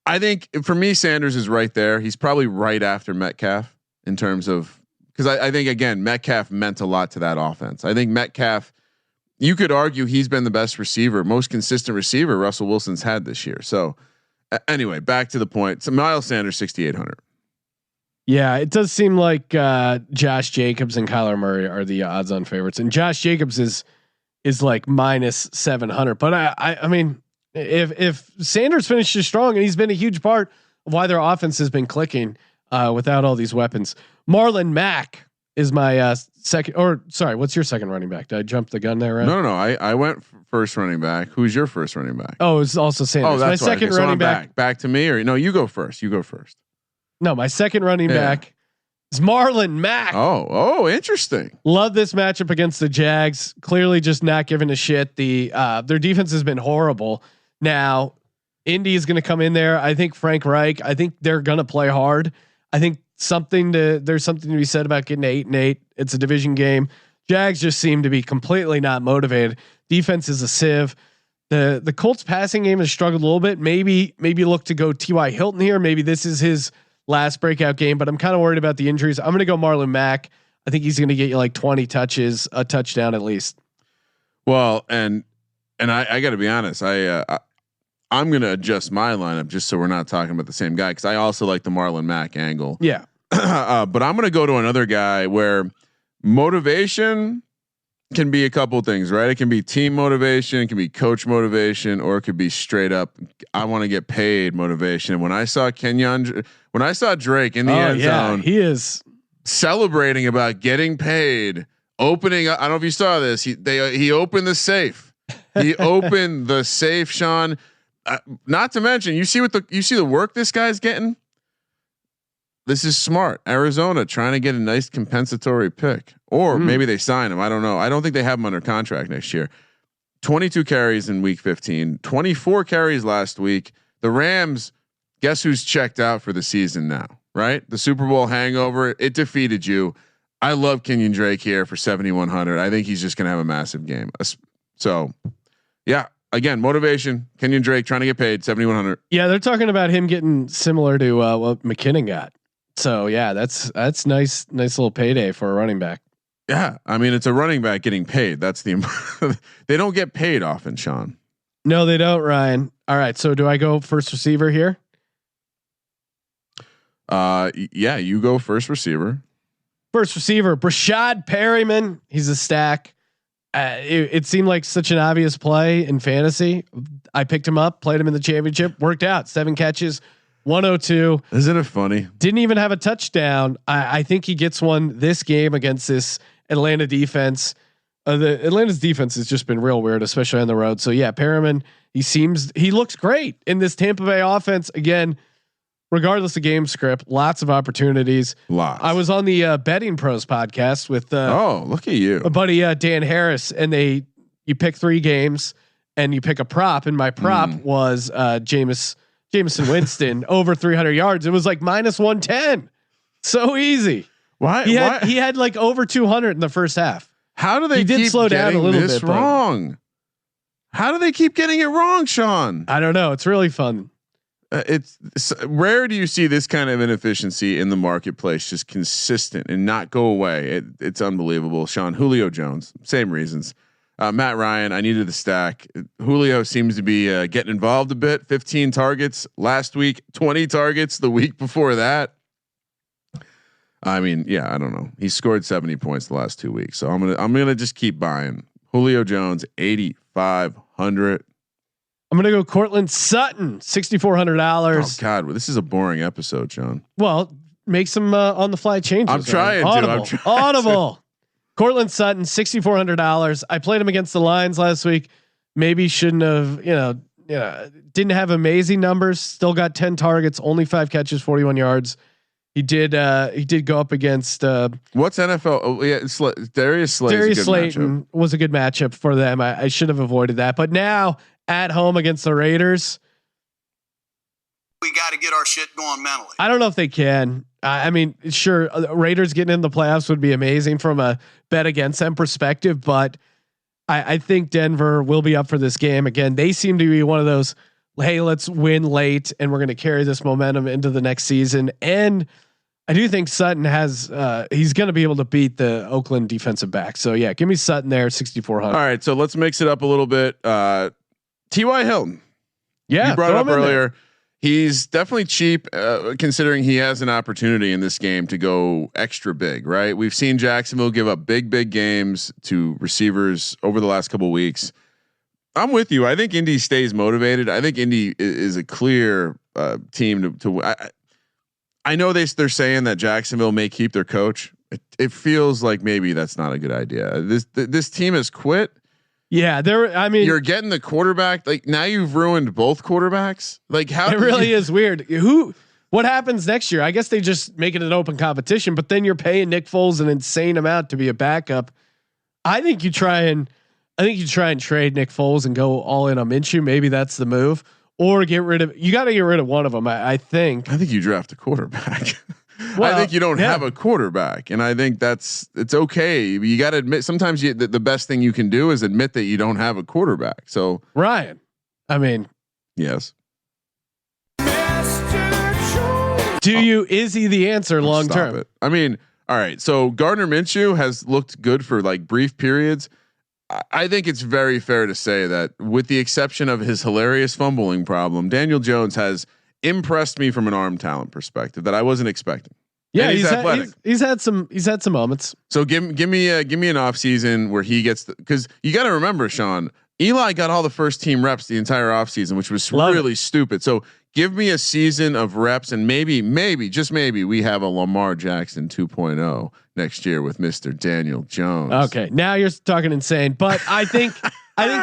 I think for me, Sanders is right there. He's probably right after Metcalf in terms of, because I think again, Metcalf meant a lot to that offense. I think Metcalf, you could argue he's been the best receiver, most consistent receiver Russell Wilson's had this year. So anyway, back to the point. So Miles Sanders, 6,800. Yeah, it does seem like Josh Jacobs and Kyler Murray are the odds-on favorites, and Josh Jacobs is like minus 700. But I mean, if Sanders finishes strong, and he's been a huge part of why their offense has been clicking without all these weapons. Marlon Mack is my second, or sorry, what's your second running back? Did I jump the gun there? Right? No. I went first running back. Who's your first running back? Oh, it's also Sanders. Oh, that's my second running back. Back to me, or no? You go first. No, my second running back is Marlon Mack. Oh, interesting. Love this matchup against the Jags. Clearly, just not giving a shit. Their defense has been horrible. Now, Indy is going to come in there. I think Frank Reich. I think they're going to play hard. I think there's something to be said about getting 8-8. It's a division game. Jags just seem to be completely not motivated. Defense is a sieve. The Colts passing game has struggled a little bit. Maybe look to go T.Y. Hilton here. Maybe this is his last breakout game, but I'm kind of worried about the injuries. I'm going to go Marlon Mack. I think he's going to get you like 20 touches, a touchdown at least. Well, and I got to be honest. I'm going to adjust my lineup just so we're not talking about the same guy, because I also like the Marlon Mack angle. Yeah. But I'm going to go to another guy where motivation can be a couple things, right? It can be team motivation, it can be coach motivation, or it could be straight up, I want to get paid motivation. And when I saw Drake in the end zone, he is celebrating about getting paid, opening up. I don't know if you saw this. He opened the safe. He opened the safe, Sean. Not to mention, you see the work this guy's getting. This is smart. Arizona trying to get a nice compensatory pick, or maybe they sign him. I don't know. I don't think they have him under contract next year. 22 carries in week 15, 24 carries last week. The Rams, guess who's checked out for the season now, right? The Super Bowl hangover, it defeated you. I love Kenyon Drake here for 7,100. I think he's just going to have a massive game. So yeah, again, motivation, Kenyon Drake trying to get paid 7,100. Yeah. They're talking about him getting similar to what McKinnon got. So yeah, that's nice little payday for a running back. Yeah. I mean, it's a running back getting paid. That's they don't get paid often, Sean. No, they don't, Ryan. All right. So do I go first receiver here? Yeah, you go first receiver. First receiver, Brashad Perryman. He's a stack. It seemed like such an obvious play in fantasy. I picked him up, played him in the championship, worked out. 7 catches, 102. Isn't it funny? Didn't even have a touchdown. I think he gets one this game against this Atlanta defense. The Atlanta's defense has just been real weird, especially on the road. So yeah, Perriman, he looks great in this Tampa Bay offense. Again, regardless of game script, lots of opportunities. Lots. I was on the Betting Pros podcast with look at you, a buddy Dan Harris, and you pick 3 games and you pick a prop, and my prop was Jameson Winston over 300 yards. It was like -110. So easy. Why? He had like over 200 in the first half. How do they? He did keep slow down a little this bit. Wrong. How do they keep getting it wrong, Sean? I don't know. It's really fun. It's rare. Do you see this kind of inefficiency in the marketplace just consistent and not go away? It's unbelievable. Sean, Julio Jones, same reasons. Matt Ryan, I needed the stack. Julio seems to be getting involved a bit. 15 targets last week, 20 targets the week before that. I mean, yeah, I don't know. He scored 70 points the last 2 weeks, so I'm gonna just keep buying Julio Jones 8,500. I'm gonna go Cortland Sutton $6,400. Oh God, well, this is a boring episode, Sean. Well, make some on the fly changes. I'm trying to. Audible. Cortland Sutton $6,400. I played him against the Lions last week. Maybe shouldn't have. Didn't have amazing numbers. Still got 10 targets, only 5 catches, 41 yards. He did go up against what's NFL? Oh yeah, Darius Slayton was a good matchup for them. I should have avoided that, but now at home against the Raiders, we got to get our shit going mentally. I don't know if they can. I mean, sure, Raiders getting in the playoffs would be amazing from a bet against them perspective, but I think Denver will be up for this game again. They seem to be one of those, hey, let's win late and we're going to carry this momentum into the next season. And I do think Sutton has he's going to be able to beat the Oakland defensive back. So yeah, give me Sutton there, 6,400. All right, so let's mix it up a little bit. T.Y. Hilton. Yeah, you brought it up earlier. He's definitely cheap, considering he has an opportunity in this game to go extra big. Right? We've seen Jacksonville give up big games to receivers over the last couple of weeks. I'm with you. I think Indy stays motivated. I think Indy is a clear team to. I know they're saying that Jacksonville may keep their coach. It feels like maybe that's not a good idea. This team has quit. Yeah, I mean, you're getting the quarterback. Like now, you've ruined both quarterbacks. Like how it really is weird. What happens next year? I guess they just make it an open competition. But then you're paying Nick Foles an insane amount to be a backup. I think you try and trade Nick Foles and go all in on Minshew. Maybe that's the move. Or you got to get rid of one of them. I think you draft a quarterback. Well, I think you don't have a quarterback, and I think it's okay. You got to admit sometimes the best thing you can do is admit that you don't have a quarterback. So Ryan, I mean, yes. Is he the answer long term? I mean, all right. So Gardner Minshew has looked good for like brief periods. I think it's very fair to say that, with the exception of his hilarious fumbling problem, Daniel Jones has impressed me from an arm talent perspective that I wasn't expecting. Yeah, he's athletic. He's had some moments. So give me an off season where he gets because you got to remember, Sean, Eli got all the first team reps the entire off season, which was really stupid. So give me a season of reps, and maybe just maybe we have a Lamar Jackson 2.0 next year with Mr. Daniel Jones. Okay, now you're talking insane, but I think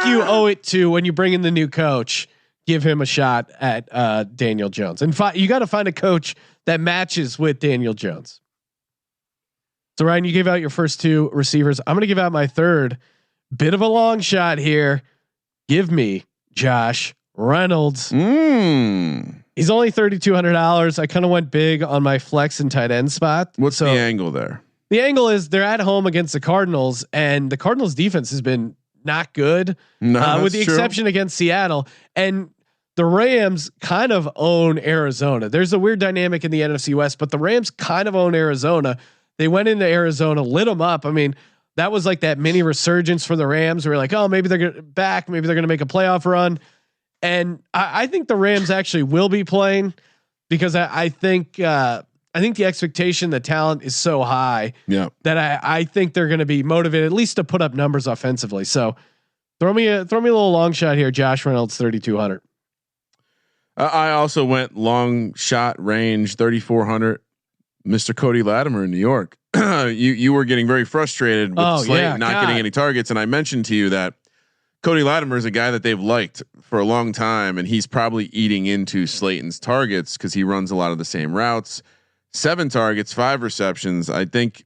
you owe it to, when you bring in the new coach, give him a shot at Daniel Jones, and you got to find a coach that matches with Daniel Jones. So Ryan, you gave out your first 2 receivers. I'm going to give out my third. Bit of a long shot here. Give me Josh Reynolds. He's only $3,200. I kind of went big on my flex and tight end spot. What's the angle there? The angle is they're at home against the Cardinals, and the Cardinals defense has been not good, with the exception against Seattle. And the Rams kind of own Arizona. There's a weird dynamic in the NFC West, but the Rams kind of own Arizona. They went into Arizona, lit them up. I mean, that was like that mini resurgence for the Rams. We're like, oh, maybe they're going back. Maybe they're going to make a playoff run. And I think the Rams actually will be playing, because I think the expectation, the talent is so high that I think they're going to be motivated at least to put up numbers offensively. So throw me a little long shot here. Josh Reynolds, 3,200. I also went long shot range 3,400. Mr. Cody Latimer in New York. you were getting very frustrated with Slayton not getting any targets, and I mentioned to you that Cody Latimer is a guy that they've liked for a long time, and he's probably eating into Slayton's targets because he runs a lot of the same routes. 7 targets, 5 receptions. I think,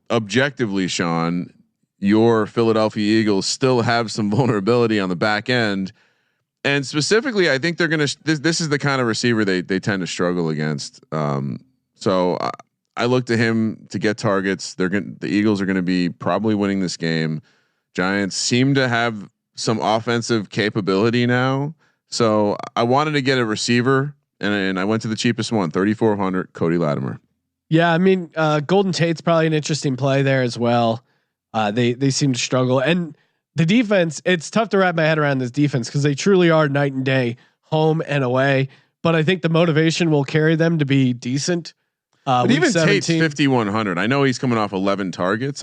objectively, Sean, your Philadelphia Eagles still have some vulnerability on the back end. And specifically, I think they're going to, this is the kind of receiver they tend to struggle against. So I look to him to get targets. The Eagles are going to be probably winning this game. Giants seem to have some offensive capability now. So I wanted to get a receiver and I went to the cheapest one, 3,400, Cody Latimer. Yeah. I mean, Golden Tate's probably an interesting play there as well. They seem to struggle, and the defense, it's tough to wrap my head around this defense because they truly are night and day, home and away. But I think the motivation will carry them to be decent. But even 17. Tate's 5,100. I know he's coming off 11 targets.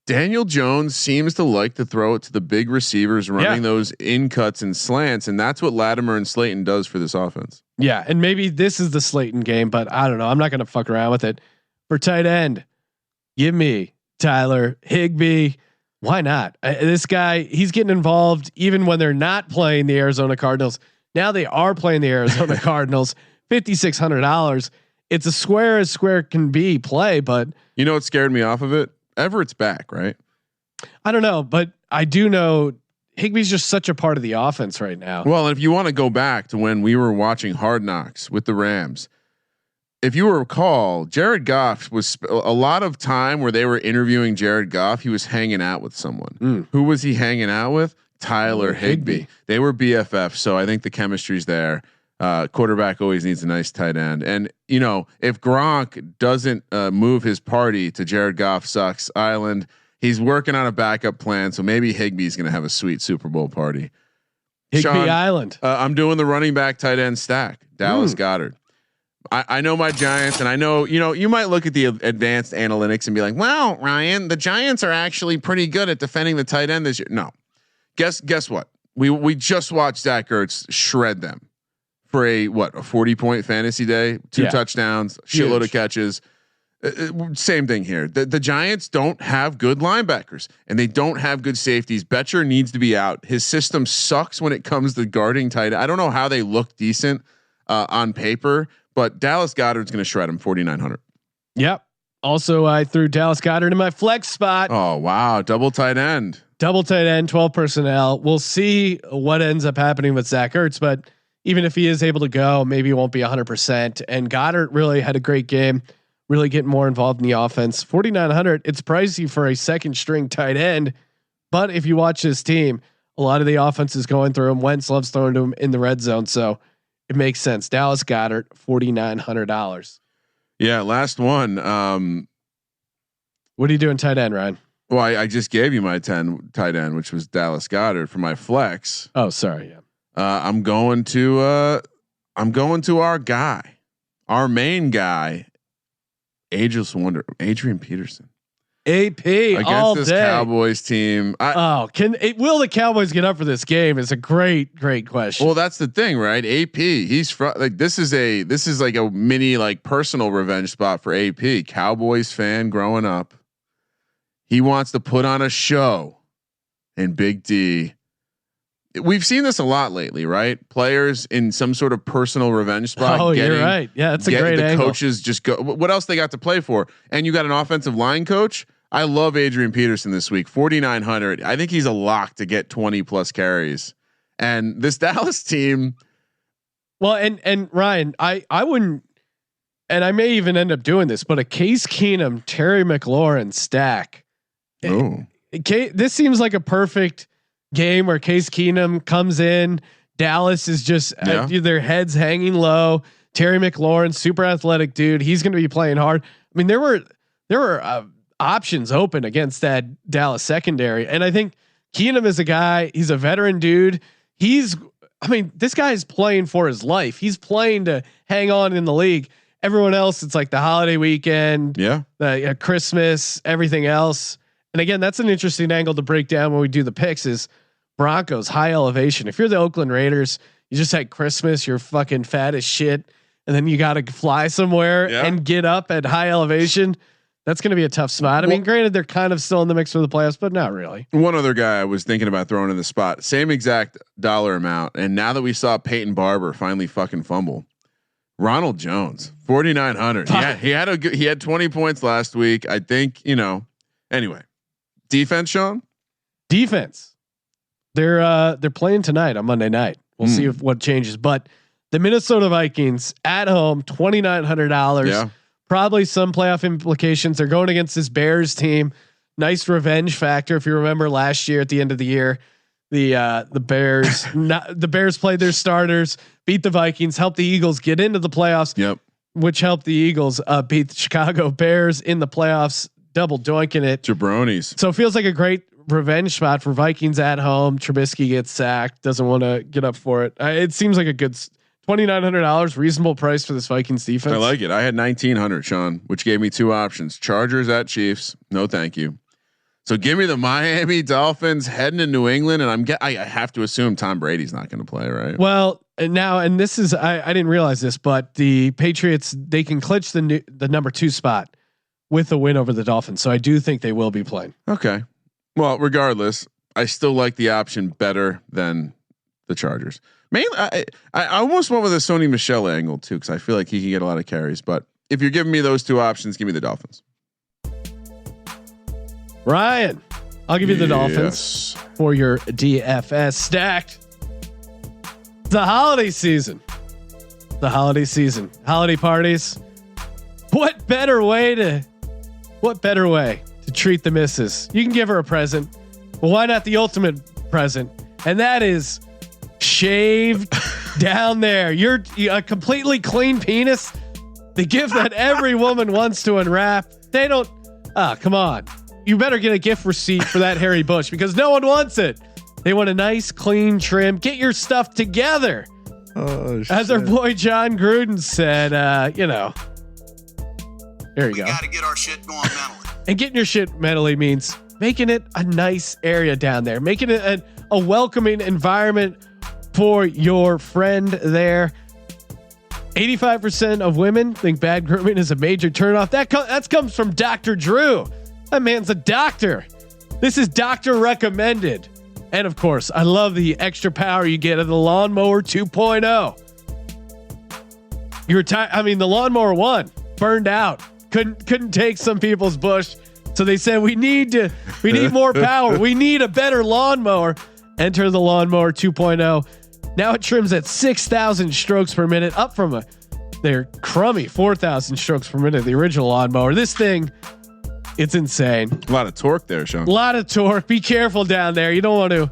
Daniel Jones seems to like to throw it to the big receivers running those in cuts and slants. And that's what Latimer and Slayton does for this offense. Yeah. And maybe this is the Slayton game, but I don't know. I'm not going to fuck around with it. For tight end, give me Tyler Higbee. Why not? This guy, he's getting involved even when they're not playing the Arizona Cardinals. Now they are playing the Arizona Cardinals. $5,600. It's a square as square can be play, but you know what scared me off of it? Everett's back, right? I don't know, but I do know Higbee's just such a part of the offense right now. Well, and if you want to go back to when we were watching Hard Knocks with the Rams, if you recall, Jared Goff was a lot of time where they were interviewing Jared Goff. He was hanging out with someone. Who was he hanging out with? Tyler Higbee. They were BFF. So I think the chemistry's there. Quarterback always needs a nice tight end. And if Gronk doesn't move his party to Jared Goff sucks island, he's working on a backup plan. So maybe Higbee's going to have a sweet Super Bowl party. Higbee Sean, Island. I'm doing the running back tight end stack. Dallas Goedert. I know my Giants, and I know you might look at the advanced analytics and be like, "Well, Ryan, the Giants are actually pretty good at defending the tight end this year." No, guess what? We just watched Zach Ertz shred them for a 40-point fantasy day, 2 touchdowns, shitload of catches. Same thing here. The Giants don't have good linebackers and they don't have good safeties. Betcher needs to be out. His system sucks when it comes to guarding tight. I don't know how they look decent on paper. But Dallas Goedert's going to shred him 4,900. Yep. Also, I threw Dallas Goedert in my flex spot. Oh wow, double tight end, 12 personnel. We'll see what ends up happening with Zach Ertz, but even if he is able to go, maybe it won't be 100%. And Goddard really had a great game, really getting more involved in the offense. 4,900. It's pricey for a second string tight end, but if you watch this team, a lot of the offense is going through him. Wentz loves throwing to him in the red zone, so it makes sense. Dallas Goedert, $4,900. Yeah, last one. What are you doing tight end, Ryan? Well, I just gave you my 10 tight end, which was Dallas Goedert for my flex. Oh, sorry. Yeah. I'm going to our guy, our main guy, Ageless Wonder, Adrian Peterson. AP against all this day. Cowboys team. Will the Cowboys get up for this game? It's a great question. Well, that's the thing, right? AP, he's this is like a mini personal revenge spot for AP. Cowboys fan growing up. He wants to put on a show, and Big D. We've seen this a lot lately, right? Players in some sort of personal revenge spot. Oh, you're right. Yeah, that's a great angle. Coaches just go. What else they got to play for? And you got an offensive line coach. I love Adrian Peterson this week. 4,900. I think he's a lock to get 20+ carries. And this Dallas team. Well, and Ryan, I wouldn't, and I may even end up doing this, but a Case Keenum, Terry McLaurin stack. Oh, this seems like a perfect game where Case Keenum comes in. Dallas is just their heads hanging low. Terry McLaurin, super athletic dude. He's going to be playing hard. I mean, there were options open against that Dallas secondary, and I think Keenum is a guy. He's a veteran dude. This guy is playing for his life. He's playing to hang on in the league. Everyone else, it's like the holiday weekend, the Christmas, everything else. And again, that's an interesting angle to break down when we do the picks. Is Broncos high elevation. If you're the Oakland Raiders, you just had Christmas, you're fucking fat as shit. and then you got to fly somewhere and get up at high elevation. That's going to be a tough spot. I mean, granted, they're kind of still in the mix for the playoffs, but not really. One other guy I was thinking about throwing in the spot, same exact dollar amount. And now that we saw Peyton Barber finally fucking fumble, Ronald Jones, 4,900. Yeah, he had 20 points last week. I think, anyway, defense, Sean. Defense. They're playing tonight on Monday night. We'll see what changes, but the Minnesota Vikings at home, $2,900. Yeah. Probably some playoff implications. They're going against this Bears team. Nice revenge factor. If you remember last year at the end of the year, the Bears, the Bears played their starters, beat the Vikings, helped the Eagles get into the playoffs. Yep. Which helped the Eagles beat the Chicago Bears in the playoffs, double doinking it. Jabronis. So it feels like a great revenge spot for Vikings at home. Trubisky gets sacked, doesn't want to get up for it. It seems like a good $2,900, reasonable price for this Vikings defense. I like it. I had 1,900, Sean, which gave me two options: Chargers at Chiefs. No, thank you. So give me the Miami Dolphins heading to New England, and I have to assume Tom Brady's not going to play, right? Well, and this is I didn't realize this, but the Patriots, they can clinch the number 2 spot with a win over the Dolphins. So I do think they will be playing. Okay. Well, regardless, I still like the option better than the Chargers. Mainly, I almost went with a Sony Michel angle too, because I feel like he can get a lot of carries. But if you're giving me those two options, give me the Dolphins. Ryan, I'll give you the Dolphins for your DFS stacked. The holiday season, holiday parties. What better way to treat the missus? You can give her a present. Well, why not the ultimate present? And that is shaved down there. You're a completely clean penis. The gift that every woman wants to unwrap. They don't. Come on. You better get a gift receipt for that hairy bush because no one wants it. They want a nice, clean trim. Get your stuff together. Oh, as our boy John Gruden said, there you go. We got to get our shit going mentally. And getting your shit mentally means making it a nice area down there, making it a welcoming environment for your friend there. 85% of women think bad grooming is a major turnoff. That comes from Dr. Drew. That man's a doctor. This is doctor recommended. And of course, I love the extra power you get of the Lawnmower 2.0. The Lawnmower 1 burned out. Couldn't take some people's bush. So they said we need more power. We need a better lawnmower. Enter the Lawnmower 2.0. Now it trims at 6,000 strokes per minute, up from their crummy 4,000 strokes per minute, the original lawnmower. This thing, it's insane. A lot of torque there, Sean. A lot of torque. Be careful down there. You don't want to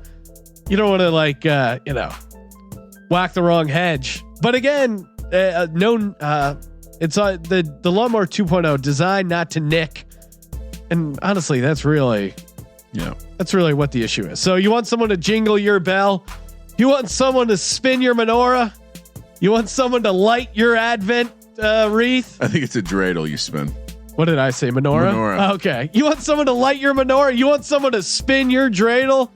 whack the wrong hedge. But again, it's the Lawnmower 2.0 designed not to nick. And honestly, that's really what the issue is. So you want someone to jingle your bell. You want someone to spin your menorah. You want someone to light your Advent wreath. I think it's a dreidel you spin. What did I say? Menorah? Okay. You want someone to light your menorah? You want someone to spin your dreidel?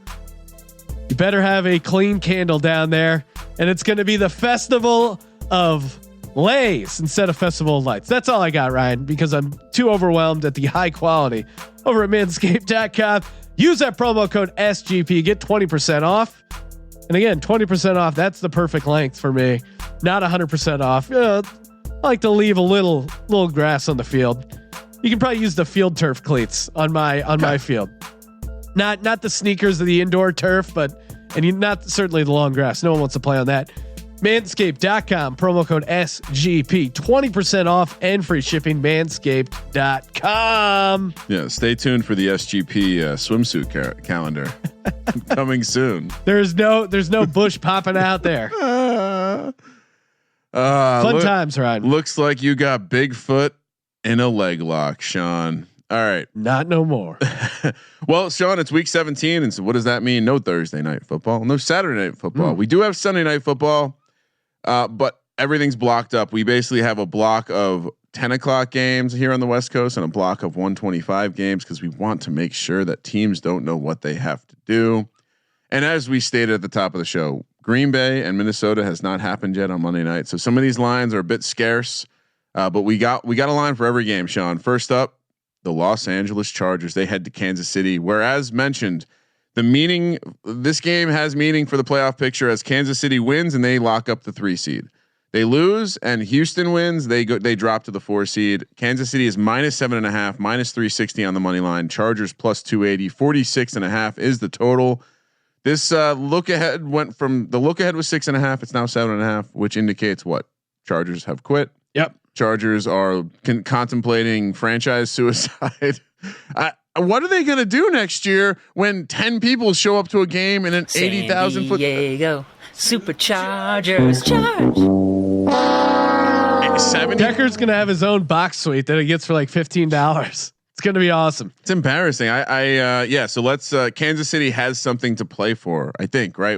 You better have a clean candle down there. And it's going to be the Festival of Lays instead of Festival of Lights. That's all I got, Ryan, because I'm too overwhelmed at the high quality over at manscaped.com. Use that promo code SGP. Get 20% off. And again, 20% off. That's the perfect length for me. Not 100% off. I like to leave a little grass on the field. You can probably use the field turf cleats on my field. Not the sneakers of the indoor turf, not certainly the long grass. No one wants to play on that. Manscaped.com, promo code SGP, 20% off and free shipping. Manscaped.com. Yeah, stay tuned for the SGP swimsuit calendar coming soon. There's no bush popping out there. Fun times, Ryan. Looks like you got Bigfoot in a leg lock, Sean. All right. Not no more. Well, Sean, it's week 17. And so what does that mean? No Thursday night football, no Saturday night football. We do have Sunday night football, but everything's blocked up. We basically have a block of 10 o'clock games here on the West Coast and a block of 125 games because we want to make sure that teams don't know what they have to do. And as we stated at the top of the show, Green Bay and Minnesota has not happened yet on Monday night. So some of these lines are a bit scarce, but we got a line for every game, Sean. First up, the Los Angeles Chargers. They head to Kansas City, where, as mentioned, this game has meaning for the playoff picture as Kansas City wins and they lock up the 3 seed. They lose and Houston wins. They drop to the 4 seed. Kansas City is -7.5, -360 on the money line. Chargers +280, 46.5 is the total. This look ahead was 6.5. It's now 7.5, which indicates what? Chargers have quit. Yep. Chargers are contemplating franchise suicide. What are they going to do next year when 10 people show up to a game in an 80,000 foot? Diego Superchargers charge. 70? Decker's gonna have his own box suite that he gets for like $15. It's gonna be awesome. It's embarrassing. Yeah. So let's. Kansas City has something to play for, I think. Right?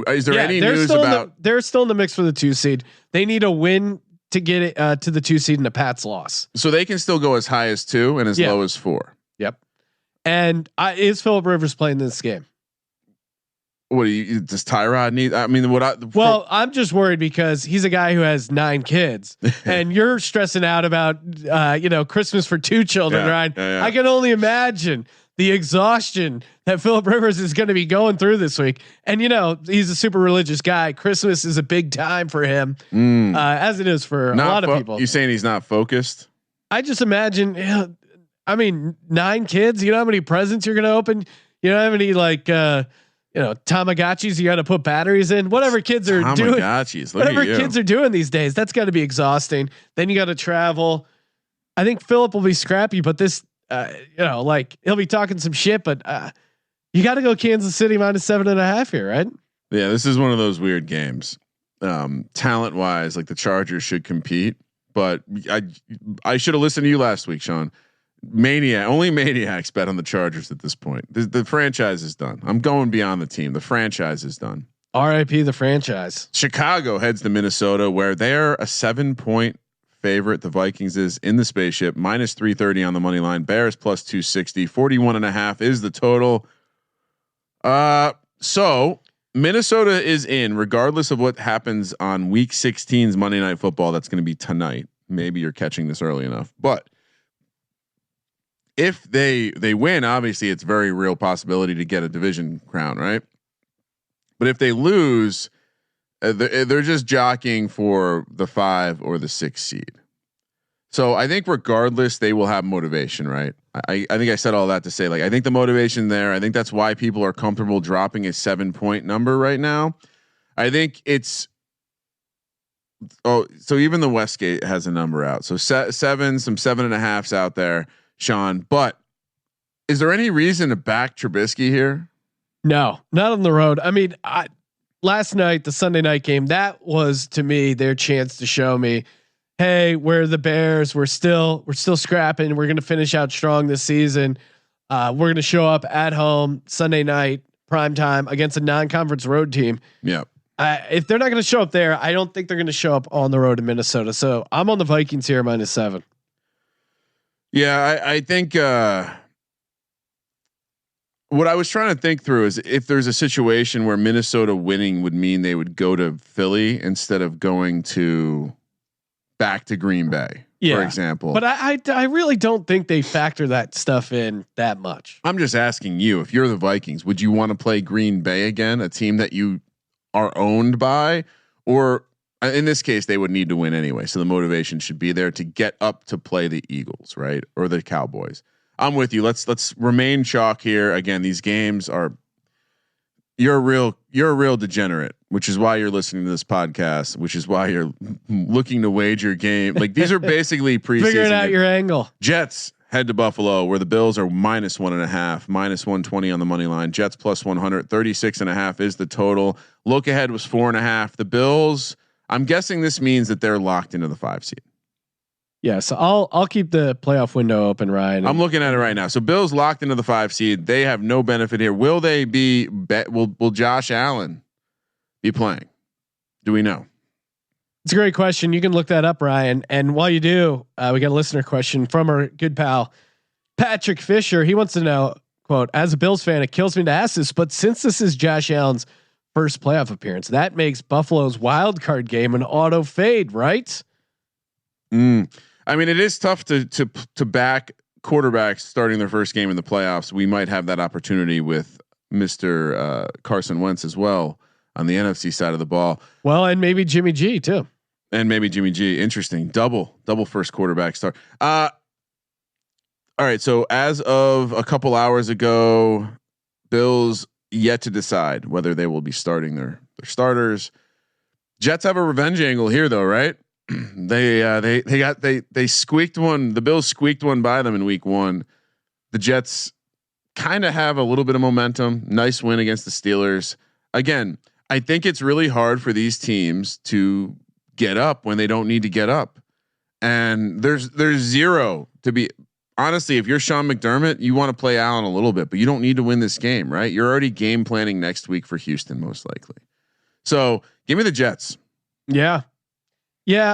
Is there any news about? They're still in the mix for the 2 seed. They need a win to get it to the 2 seed and a Pats loss. So they can still go as high as 2 and as low as 4. Yep. And is Phillip Rivers playing this game? What does Tyrod need? I mean, I'm just worried because he's a guy who has 9 kids, and you're stressing out about Christmas for 2 children, right? Yeah. I can only imagine the exhaustion that Phillip Rivers is going to be going through this week. And he's a super religious guy. Christmas is a big time for him, as it is for a lot of people. You saying he's not focused? I just imagine. 9 kids. You know how many presents you're going to open? You know how many Tamagotchis you got to put batteries in, whatever kids are doing, whatever kids are doing these days, that's got to be exhausting. Then you got to travel. I think Phillip will be scrappy, but this, he'll be talking some shit, but you got to go Kansas City -7.5 here, right? Yeah. This is one of those weird games. Talent wise, like the Chargers should compete, but I should have listened to you last week, Sean. Only maniacs bet on the Chargers at this point. The franchise is done. I'm going beyond the team. The franchise is done. RIP the franchise. Chicago heads to Minnesota, where they're a 7-point favorite. The Vikings is in the spaceship, -330 on the money line. Bears +260, 41.5 is the total. So Minnesota is in, regardless of what happens on Week 16's Monday Night Football. That's going to be tonight. Maybe you're catching this early enough, but if they win, obviously it's very real possibility to get a division crown, right? But if they lose, they're just jockeying for the 5 or the 6 seed. So I think regardless, they will have motivation, right? I think I said all that to say, I think the motivation there. I think that's why people are comfortable dropping a 7-point number right now. I think it's. So even the Westgate has a number out. So 7, some 7.5s out there, Sean. But is there any reason to back Trubisky here? No, not on the road. I mean, last night, the Sunday night game, that was to me their chance to show me, hey, we're the Bears. We're still scrapping. We're going to finish out strong this season. We're going to show up at home Sunday night, prime time against a non-conference road team. Yeah. If they're not going to show up there, I don't think they're going to show up on the road in Minnesota. So I'm on the Vikings here -7. Yeah, I think what I was trying to think through is if there's a situation where Minnesota winning would mean they would go to Philly instead of going back to Green Bay, for example. But I really don't think they factor that stuff in that much. I'm just asking you, if you're the Vikings, would you want to play Green Bay again, a team that you are owned by, or in this case, they would need to win anyway. So the motivation should be there to get up to play the Eagles, right? Or the Cowboys. I'm with you. Let's remain chalk here. Again, these games are, you're a real degenerate, which is why you're listening to this podcast, which is why you're looking to wager game. Like these are basically preseason. Figuring out your angle. Jets head to Buffalo, where the Bills are -1.5, -120 on the money line. Jets +100, 36.5 is the total. Look ahead was 4.5. The Bills, I'm guessing this means that they're locked into the 5 seed. Yeah, so I'll keep the playoff window open, Ryan. I'm looking at it right now. So Bills locked into the 5 seed. They have no benefit here. Will they be? Will Josh Allen be playing? Do we know? It's a great question. You can look that up, Ryan. And while you do, we got a listener question from our good pal Patrick Fisher. He wants to know, quote, as a Bills fan, it kills me to ask this, but since this is Josh Allen's first playoff appearance. That makes Buffalo's wild card game an auto fade, right? I mean, it is tough to back quarterbacks starting their first game in the playoffs. We might have that opportunity with Mr. Carson Wentz as well on the NFC side of the ball. Well, and maybe Jimmy G too. And maybe Jimmy G. Interesting. Double first quarterback start. All right. So as of a couple hours ago, Bills yet to decide whether they will be starting their starters. Jets have a revenge angle here though, right? They squeaked one. The Bills squeaked one by them in week 1. The Jets kind of have a little bit of momentum. Nice win against the Steelers. Again, I think it's really hard for these teams to get up when they don't need to get up. And there's zero to be honestly, if you're Sean McDermott, you want to play Allen a little bit, but you don't need to win this game, right? You're already game planning next week for Houston, most likely. So give me the Jets. Yeah.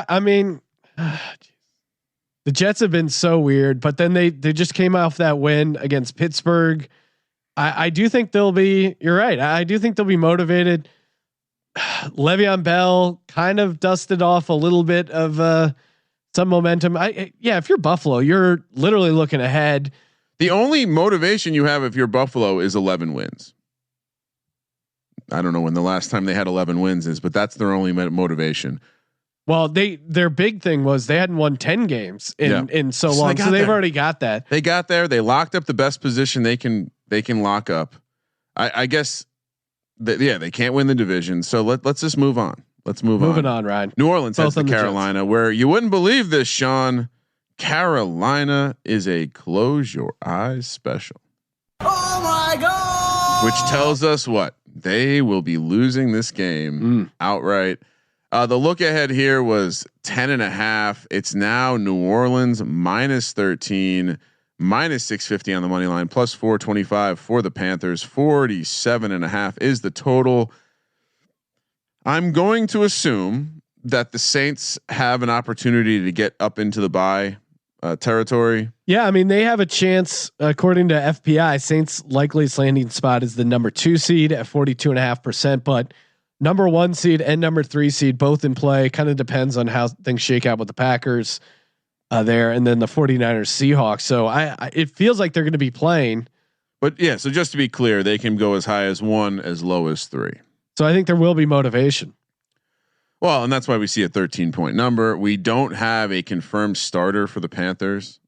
I mean, the Jets have been so weird, but then they just came off that win against Pittsburgh. I do think they'll be, you're right. I do think they'll be motivated. Le'Veon Bell kind of dusted off a little bit of some momentum. If you're Buffalo, you're literally looking ahead. The only motivation you have if you're Buffalo is 11 wins. I don't know when the last time they had 11 wins is, but that's their only motivation. Well, their big thing was they hadn't won 10 games in so long, so they've already got that. They got there. They locked up the best position they can lock up. I guess. They can't win the division. So let's just move on. Moving on, Ryan. New Orleans heads to Carolina, where you wouldn't believe this, Sean. Carolina is a close your eyes special. Oh my God! Which tells us what? They will be losing this game outright. The look ahead here was 10.5. It's now New Orleans -13, -650 on the money line, +425 for the Panthers. 47.5 is the total. I'm going to assume that the Saints have an opportunity to get up into the bye territory. Yeah, I mean they have a chance according to FPI. Saints likeliest landing spot is the number 2 seed at 42.5%, but number 1 seed and number 3 seed both in play. Kind of depends on how things shake out with the Packers there, and then the 49ers Seahawks. So it feels like they're going to be playing. But yeah, so just to be clear, they can go as high as 1, as low as 3. So I think there will be motivation. Well, and that's why we see a 13-point number. We don't have a confirmed starter for the Panthers.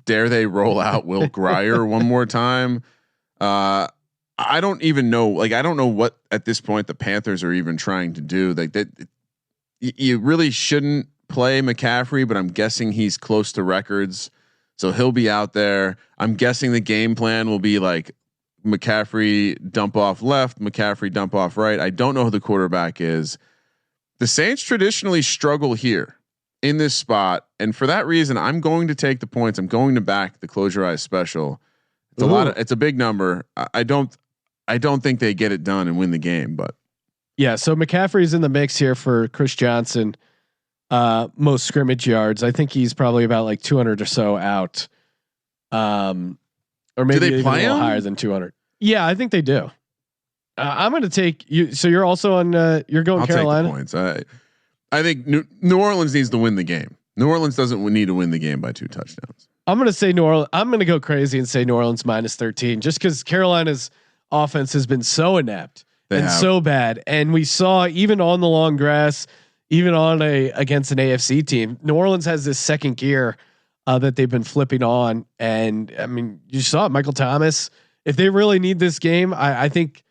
Dare they roll out Will Grier one more time? I don't even know. Like, I don't know what at this point the Panthers are even trying to do. Like that, you really shouldn't play McCaffrey, but I'm guessing he's close to records, so he'll be out there. I'm guessing the game plan will be like McCaffrey dump off left, McCaffrey dump off right. I don't know who the quarterback is. The Saints traditionally struggle here in this spot, and for that reason, I'm going to take the points. I'm going to back the close your eyes special. It's a lot of, it's a big number. I don't think they get it done and win the game, but yeah. So McCaffrey's in the mix here for Chris Johnson. Most scrimmage yards. I think he's probably about like 200 or so out. Or maybe do they play even a little him? higher than 200. Yeah, I think they do. I'm going to take you. So you're also on. You're going I'll Carolina. Take the points. I think New Orleans needs to win the game. New Orleans doesn't need to win the game by 2 touchdowns. I'm going to say New Orleans. I'm going to go crazy and say New Orleans -13, just because Carolina's offense has been so inept so bad, and we saw even on the long grass, even on against an AFC team, New Orleans has this second gear that they've been flipping on, and I mean, you saw it, Michael Thomas. If they really need this game, I think,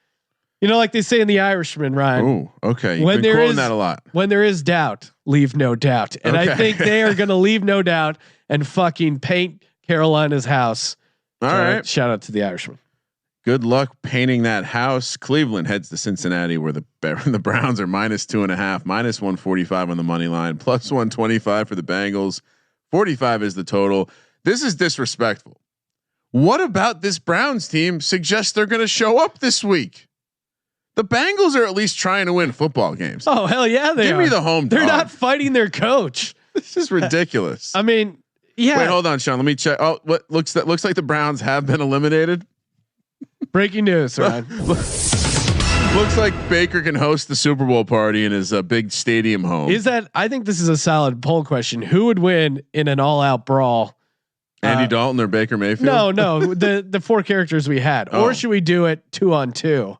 like they say in The Irishman, Ryan. Oh, okay. You've been quoting that a lot. When there is doubt, leave no doubt, and I think they are going to leave no doubt and fucking paint Carolina's house. All right. Shout out to The Irishman. Good luck painting that house. Cleveland heads to Cincinnati, where the Browns are -2.5, -145 on the money line, +125 for the Bengals. 45 is the total. This is disrespectful. What about this Browns team suggests they're going to show up this week? The Bengals are at least trying to win football games. Oh hell yeah, they give are. Me the home. They're dog. not fighting their coach. This is ridiculous. I mean, yeah. Wait, hold on, Sean. Let me check. Oh, what looks like the Browns have been eliminated. Breaking news, Ryan. Looks like Baker can host the Super Bowl party in his big stadium home. I think this is a solid poll question. Who would win in an all-out brawl? Andy Dalton or Baker Mayfield? No. The four characters we had, or should we do it 2-on-2?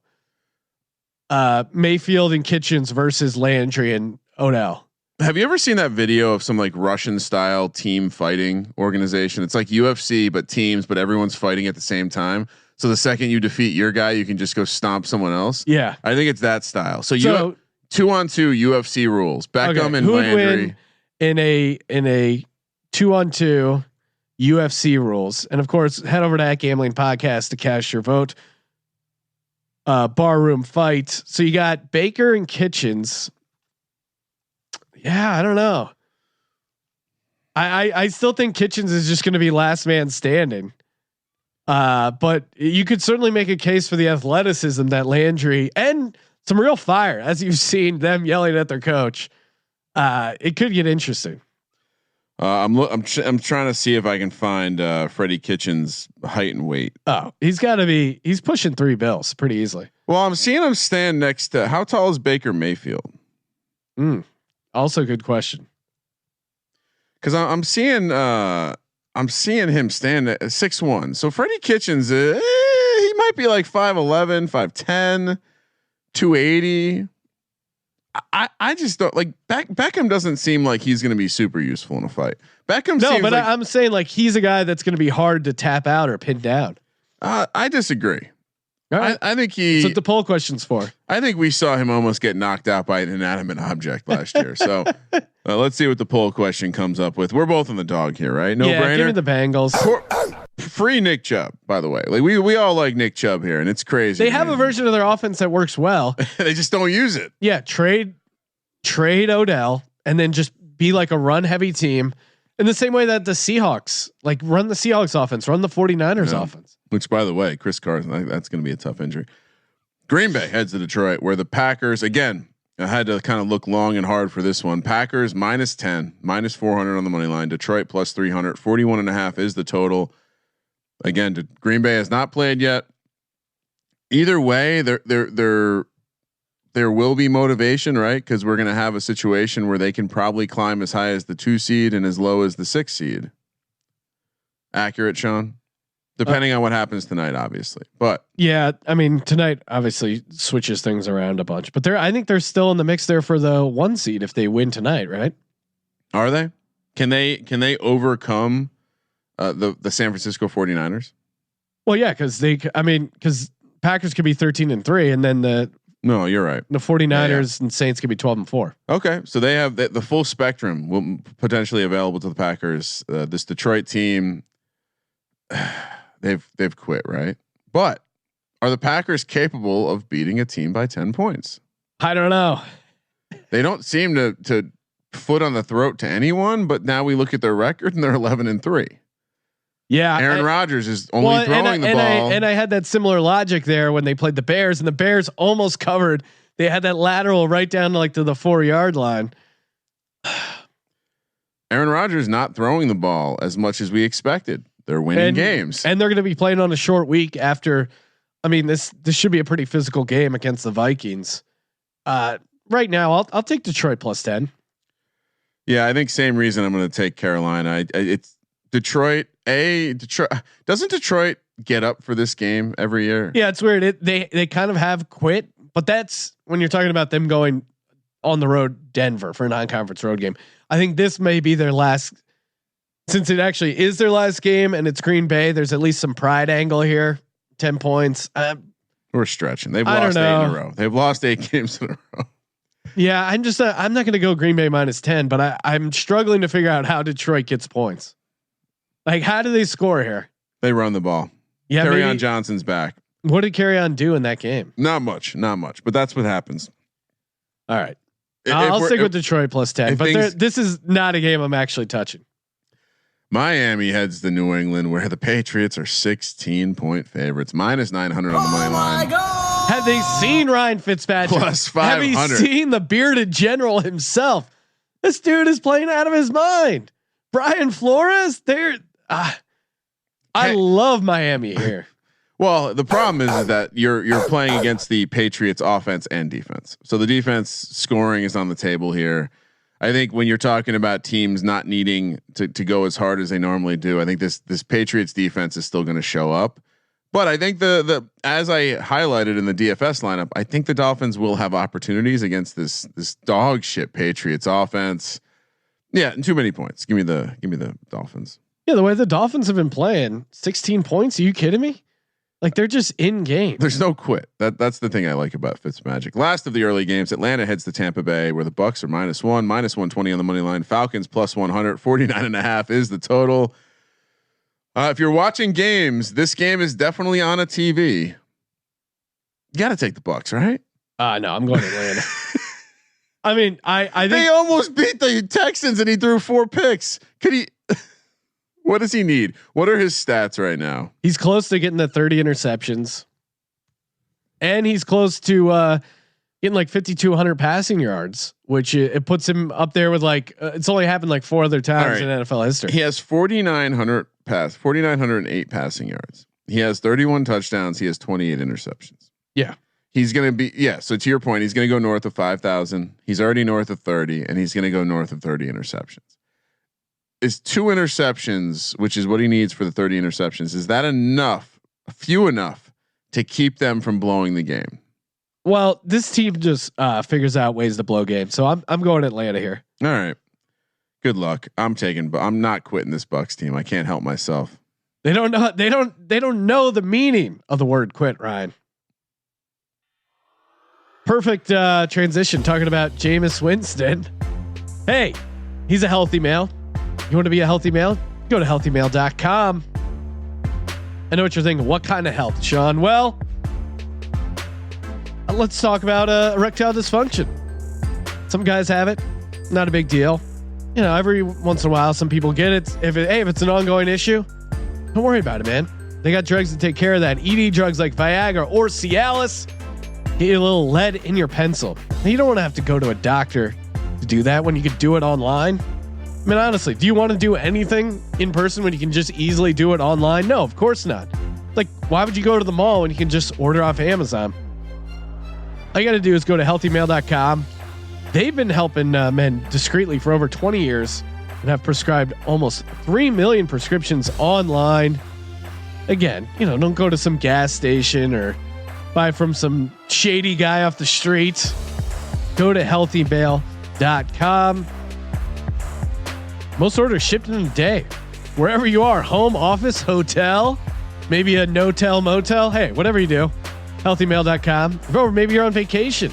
Mayfield and Kitchens versus Landry and Odell. Have you ever seen that video of some like Russian style team fighting organization? It's like UFC, but teams, but everyone's fighting at the same time. So the second you defeat your guy, you can just go stomp someone else. Yeah. I think it's that style. So you 2-on-2 UFC rules. Beckham and who Landry. would win in a 2-on-2 UFC rules. And of course, head over to @Gambling Podcast to cast your vote. Barroom fight. So you got Baker and Kitchens. Yeah, I don't know. I still think Kitchens is just going to be last man standing. But you could certainly make a case for the athleticism that Landry and some real fire, as you've seen them yelling at their coach. It could get interesting. I'm trying to see if I can find Freddie Kitchens' height and weight. Oh, he's pushing 3 bills pretty easily. Well, I'm seeing him stand next to, how tall is Baker Mayfield? Also good question. Cause I'm seeing him stand at 6'1". So Freddie Kitchens, he might be like 5'11", 5'10", 280. I just don't like Beckham doesn't seem like he's going to be super useful in a fight. Beckham. No, but like, I'm saying like he's a guy that's going to be hard to tap out or pin down. I disagree. Right. I think that's what the poll question's for. I think we saw him almost get knocked out by an inanimate object last year. So let's see what the poll question comes up with. We're both on the dog here, right? No brainer. Give me the Bengals. Free Nick Chubb, by the way. Like we all like Nick Chubb here, and it's crazy. They have a version of their offense that works well. They just don't use it. Yeah, trade Odell, and then just be like a run heavy team in the same way that the Seahawks like run the Seahawks offense, run the 49ers offense. Which, by the way, Chris Carson, that's going to be a tough injury. Green Bay heads to Detroit, where the Packers, again, I had to kind of look long and hard for this one. Packers -10, -400 on the money line. Detroit +300, 41.5 is the total. Again, Green Bay has not played yet. Either way, there will be motivation, right? Because we're going to have a situation where they can probably climb as high as the 2 seed and as low as the 6 seed. Accurate, Sean? Depending on what happens tonight, obviously. But yeah, I mean, tonight obviously switches things around a bunch, but I think they're still in the mix there for the 1 seed if they win tonight, right? Are they? Can they overcome the San Francisco 49ers? Well, yeah, because Packers could be 13-3, and then no, you're right. The 49ers and Saints could be 12-4. Okay, so they have the full spectrum will potentially available to the Packers. This Detroit team, they've quit, right? But are the Packers capable of beating a team by 10 points? I don't know. They don't seem to foot on the throat to anyone. But now we look at their record and they're 11-3. Yeah, Aaron Rodgers is only throwing the ball. I had that similar logic there when they played the Bears, and the Bears almost covered. They had that lateral right down to the 4-yard line. Aaron Rodgers not throwing the ball as much as we expected. They're winning games, and they're going to be playing on a short week after. I mean, this should be a pretty physical game against the Vikings. Right now, I'll take Detroit +10. Yeah, I think same reason I'm going to take Carolina. It's Detroit. Doesn't Detroit get up for this game every year? Yeah, it's weird. They kind of have quit, but that's when you're talking about them going on the road Denver for a non-conference road game. I think this may be their last, since it actually is their last game and it's Green Bay. There's at least some pride angle here. 10 points. We're stretching. They've lost 8 in a row. They've lost 8 games in a row. Yeah, I'm not going to go Green Bay -10, but I'm struggling to figure out how Detroit gets points. Like, how do they score here? They run the ball. Yeah, Kerryon Johnson's back. What did Kerryon do in that game? Not much, but that's what happens. All right, I'll stick with Detroit +10, but this is not a game I'm actually touching. Miami heads to New England, where the Patriots are 16-point favorites, -900 on the money line. Have they seen Ryan Fitzpatrick? +500. Have you seen the bearded general himself? This dude is playing out of his mind. Brian Flores, I love Miami here. Well, the problem is that you're playing against the Patriots offense and defense. So the defense scoring is on the table here. I think when you're talking about teams not needing to go as hard as they normally do, I think this Patriots defense is still going to show up. But I think the as I highlighted in the DFS lineup, I think the Dolphins will have opportunities against this dog shit Patriots offense. Yeah, and too many points. Give me the Dolphins. Yeah, the way the Dolphins have been playing, 16 points. Are you kidding me? Like they're just in game. There's no quit. That's the thing I like about Fitzmagic. Last of the early games, Atlanta heads to Tampa Bay, where the Bucks are -1, -120 on the money line. Falcons +100, 49.5 is the total. If you're watching games, this game is definitely on a TV. You got to take the Bucks, right? No, I'm going to Atlanta. I mean, I think they almost beat the Texans, and he threw 4 picks. Could he? What does he need? What are his stats right now? He's close to getting the 30 interceptions, and he's close to getting like 5,200 passing yards, which it puts him up there with like it's only happened like 4 other times in NFL history. He has 4,908 passing yards. He has 31 touchdowns. He has 28 interceptions. Yeah, he's gonna be So to your point, he's gonna go north of 5,000. He's already north of 30, and he's gonna go north of 30 interceptions. Is 2 interceptions, which is what he needs for the 30 interceptions. Is that enough? Few enough to keep them from blowing the game? Well, this team just figures out ways to blow games. So I'm going Atlanta here. All right. Good luck. I'm not quitting this Bucks team. I can't help myself. They don't know. They don't know the meaning of the word quit, Ryan. Perfect transition. Talking about Jameis Winston. Hey, he's a healthy male. You want to be a healthy male? Go to healthymale.com. I know what you're thinking. What kind of health, Sean? Well, let's talk about erectile dysfunction. Some guys have it. Not a big deal. You know, every once in a while, some people get it. If it's an ongoing issue, don't worry about it, man. They got drugs to take care of that. ED drugs like Viagra or Cialis. Get a little lead in your pencil. Now, you don't want to have to go to a doctor to do that when you could do it online. I mean, honestly, do you want to do anything in person when you can just easily do it online? No, of course not. Like, why would you go to the mall when you can just order off Amazon? All you got to do is go to healthymale.com. They've been helping men discreetly for over 20 years and have prescribed almost 3 million prescriptions online. Again, you know, don't go to some gas station or buy from some shady guy off the street. Go to healthymale.com. Most orders shipped in a day. Wherever you are, home, office, hotel, maybe a no-tell motel. Hey, whatever you do, healthymale.com. Or maybe you're on vacation.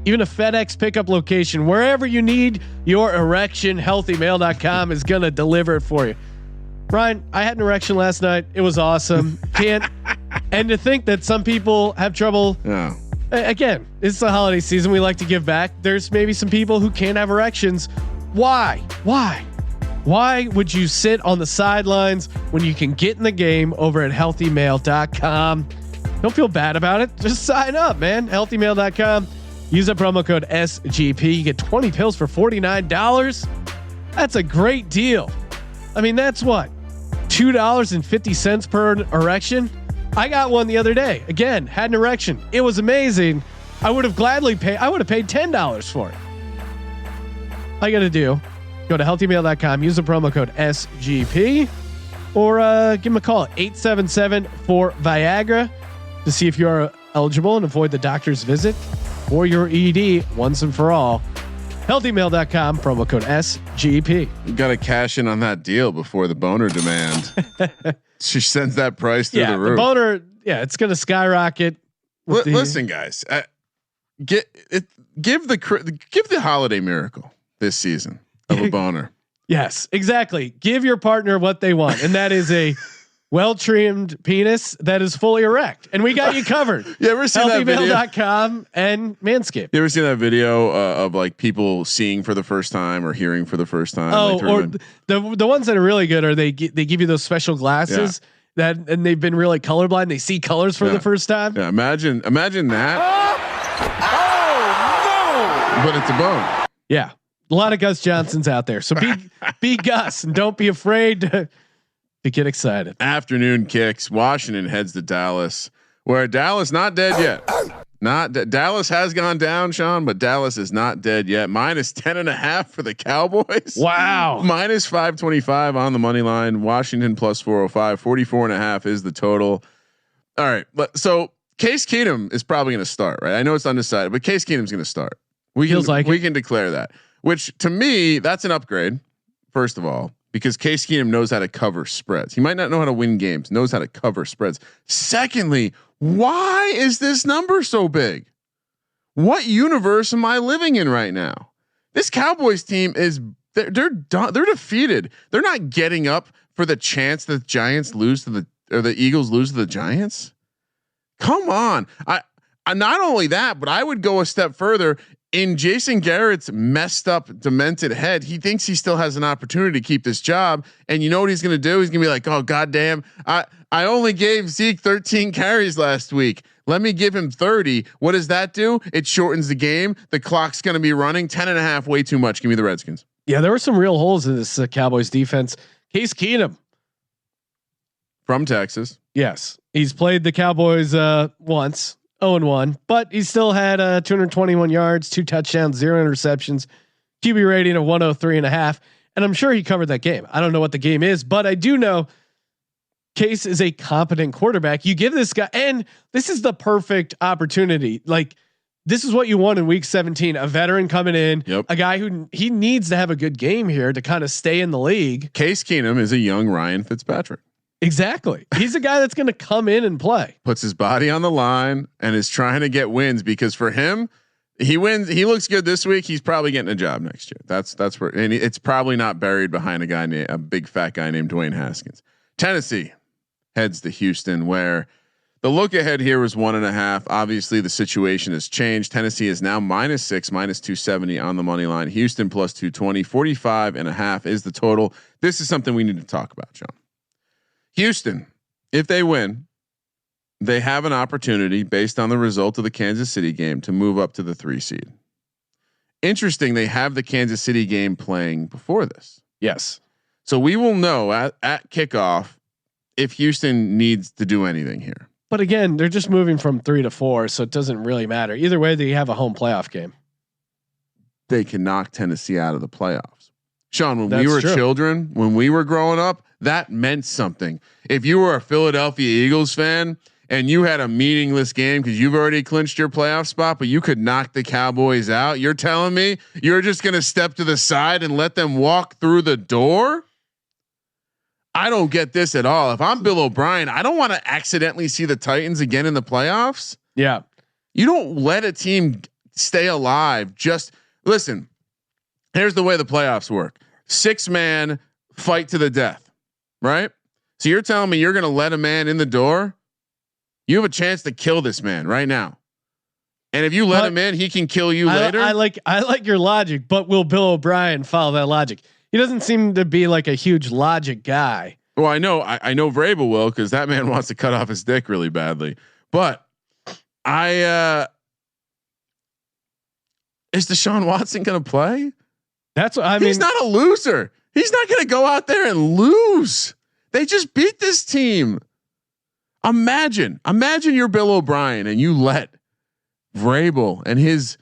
Even a FedEx pickup location, wherever you need your erection, healthymale.com is going to deliver it for you. Ryan, I had an erection last night. It was awesome. And to think that some people have trouble. Yeah. Again, it's the holiday season. We like to give back. There's maybe some people who can't have erections. Why? Why would you sit on the sidelines when you can get in the game over at healthymale.com? Don't feel bad about it. Just sign up, man. Healthymale.com. Use the promo code SGP. You get 20 pills for $49. That's a great deal. I mean, that's what? $2.50 per erection. I got one the other day. Again, had an erection. It was amazing. I would have gladly paid. I would have paid $10 for it. All you got to do, go to healthymale.com, use the promo code SGP, or give them a call at 877-4-VIAGRA to see if you are eligible and avoid the doctor's visit or your ED once and for all. Healthymale.com, promo code SGP. You got to cash in on that deal before the boner demand. She sends that price through the roof. The boner, it's going to skyrocket. Listen, guys, give the holiday miracle this season of a boner. Yes, exactly. Give your partner what they want, and that is a well-trimmed penis that is fully erect, and we got you covered. You ever seen that video? Healthymale.com and Manscaped. You ever seen that video of like people seeing for the first time or hearing for the first time? Oh, or the ones that are really good are they give you those special glasses that, and they've been really colorblind. They see colors for the first time. Yeah, imagine that. Oh no! But it's a bone. Yeah. A lot of Gus Johnsons out there. So be Gus and don't be afraid to to get excited. Afternoon kicks. Washington heads to Dallas, where Dallas not dead yet. Dallas has gone down, Sean, but Dallas is not dead yet. -10.5 for the Cowboys. Wow. -525 on the money line. Washington +405. 44.5 is the total. All right. So Case Keenum is probably going to start, right? I know it's undecided, but Case Keenum's going to start. We can declare that, which to me, that's an upgrade. First of all, because Case Keenum knows how to cover spreads. He might not know how to win games, knows how to cover spreads. Secondly, why is this number so big? What universe am I living in right now? This Cowboys team is they're done. They're defeated. They're not getting up for the chance that the Giants lose to the Eagles lose to the Giants. Come on. I not only that, but I would go a step further. In Jason Garrett's messed up, demented head, he thinks he still has an opportunity to keep this job. And you know what he's going to do? He's going to be like, "Oh goddamn, I only gave Zeke 13 carries last week. Let me give him 30. What does that do? It shortens the game. The clock's going to be running 10.5, way too much. Give me the Redskins." Yeah, there were some real holes in this Cowboys defense. Case Keenum from Texas. Yes, he's played the Cowboys once. 0-1, but he still had 221 yards, 2 touchdowns, 0 interceptions, QB rating of 103.5. And I'm sure he covered that game. I don't know what the game is, but I do know Case is a competent quarterback. You give this guy, and this is the perfect opportunity. Like, this is what you want in week 17, a veteran coming in, a guy who he needs to have a good game here to kind of stay in the league. Case Keenum is a young Ryan Fitzpatrick. Exactly. He's a guy that's going to come in and play. Puts his body on the line and is trying to get wins, because for him, he wins. He looks good this week. He's probably getting a job next year. That's where, and it's probably not buried behind a big fat guy named Dwayne Haskins. Tennessee heads to Houston, where the look ahead here was 1.5. Obviously the situation has changed. Tennessee is now -6, -270 on the money line. Houston +220, 45.5 is the total. This is something we need to talk about, John. Houston, if they win, they have an opportunity based on the result of the Kansas City game to move up to the 3 seed. Interesting. They have the Kansas City game playing before this. Yes. So we will know at kickoff if Houston needs to do anything here. But again, they're just moving from 3 to 4. So it doesn't really matter either way. They have a home playoff game. They can knock Tennessee out of the playoffs. Sean, when we were children, when we were growing up, that meant something. If you were a Philadelphia Eagles fan and you had a meaningless game because you've already clinched your playoff spot, but you could knock the Cowboys out, you're telling me you're just going to step to the side and let them walk through the door? I don't get this at all. If I'm Bill O'Brien, I don't want to accidentally see the Titans again in the playoffs. Yeah. You don't let a team stay alive. Just listen, here's the way the playoffs work. 6-man fight to the death, right? So you're telling me you're going to let a man in the door? You have a chance to kill this man right now. And if you let him in, he can kill you later. I like your logic, but will Bill O'Brien follow that logic? He doesn't seem to be like a huge logic guy. Well, I know Vrabel will, because that man wants to cut off his dick really badly. But is Deshaun Watson going to play? That's what I mean. He's not a loser. He's not going to go out there and lose. They just beat this team. Imagine you're Bill O'Brien and you let Vrabel and his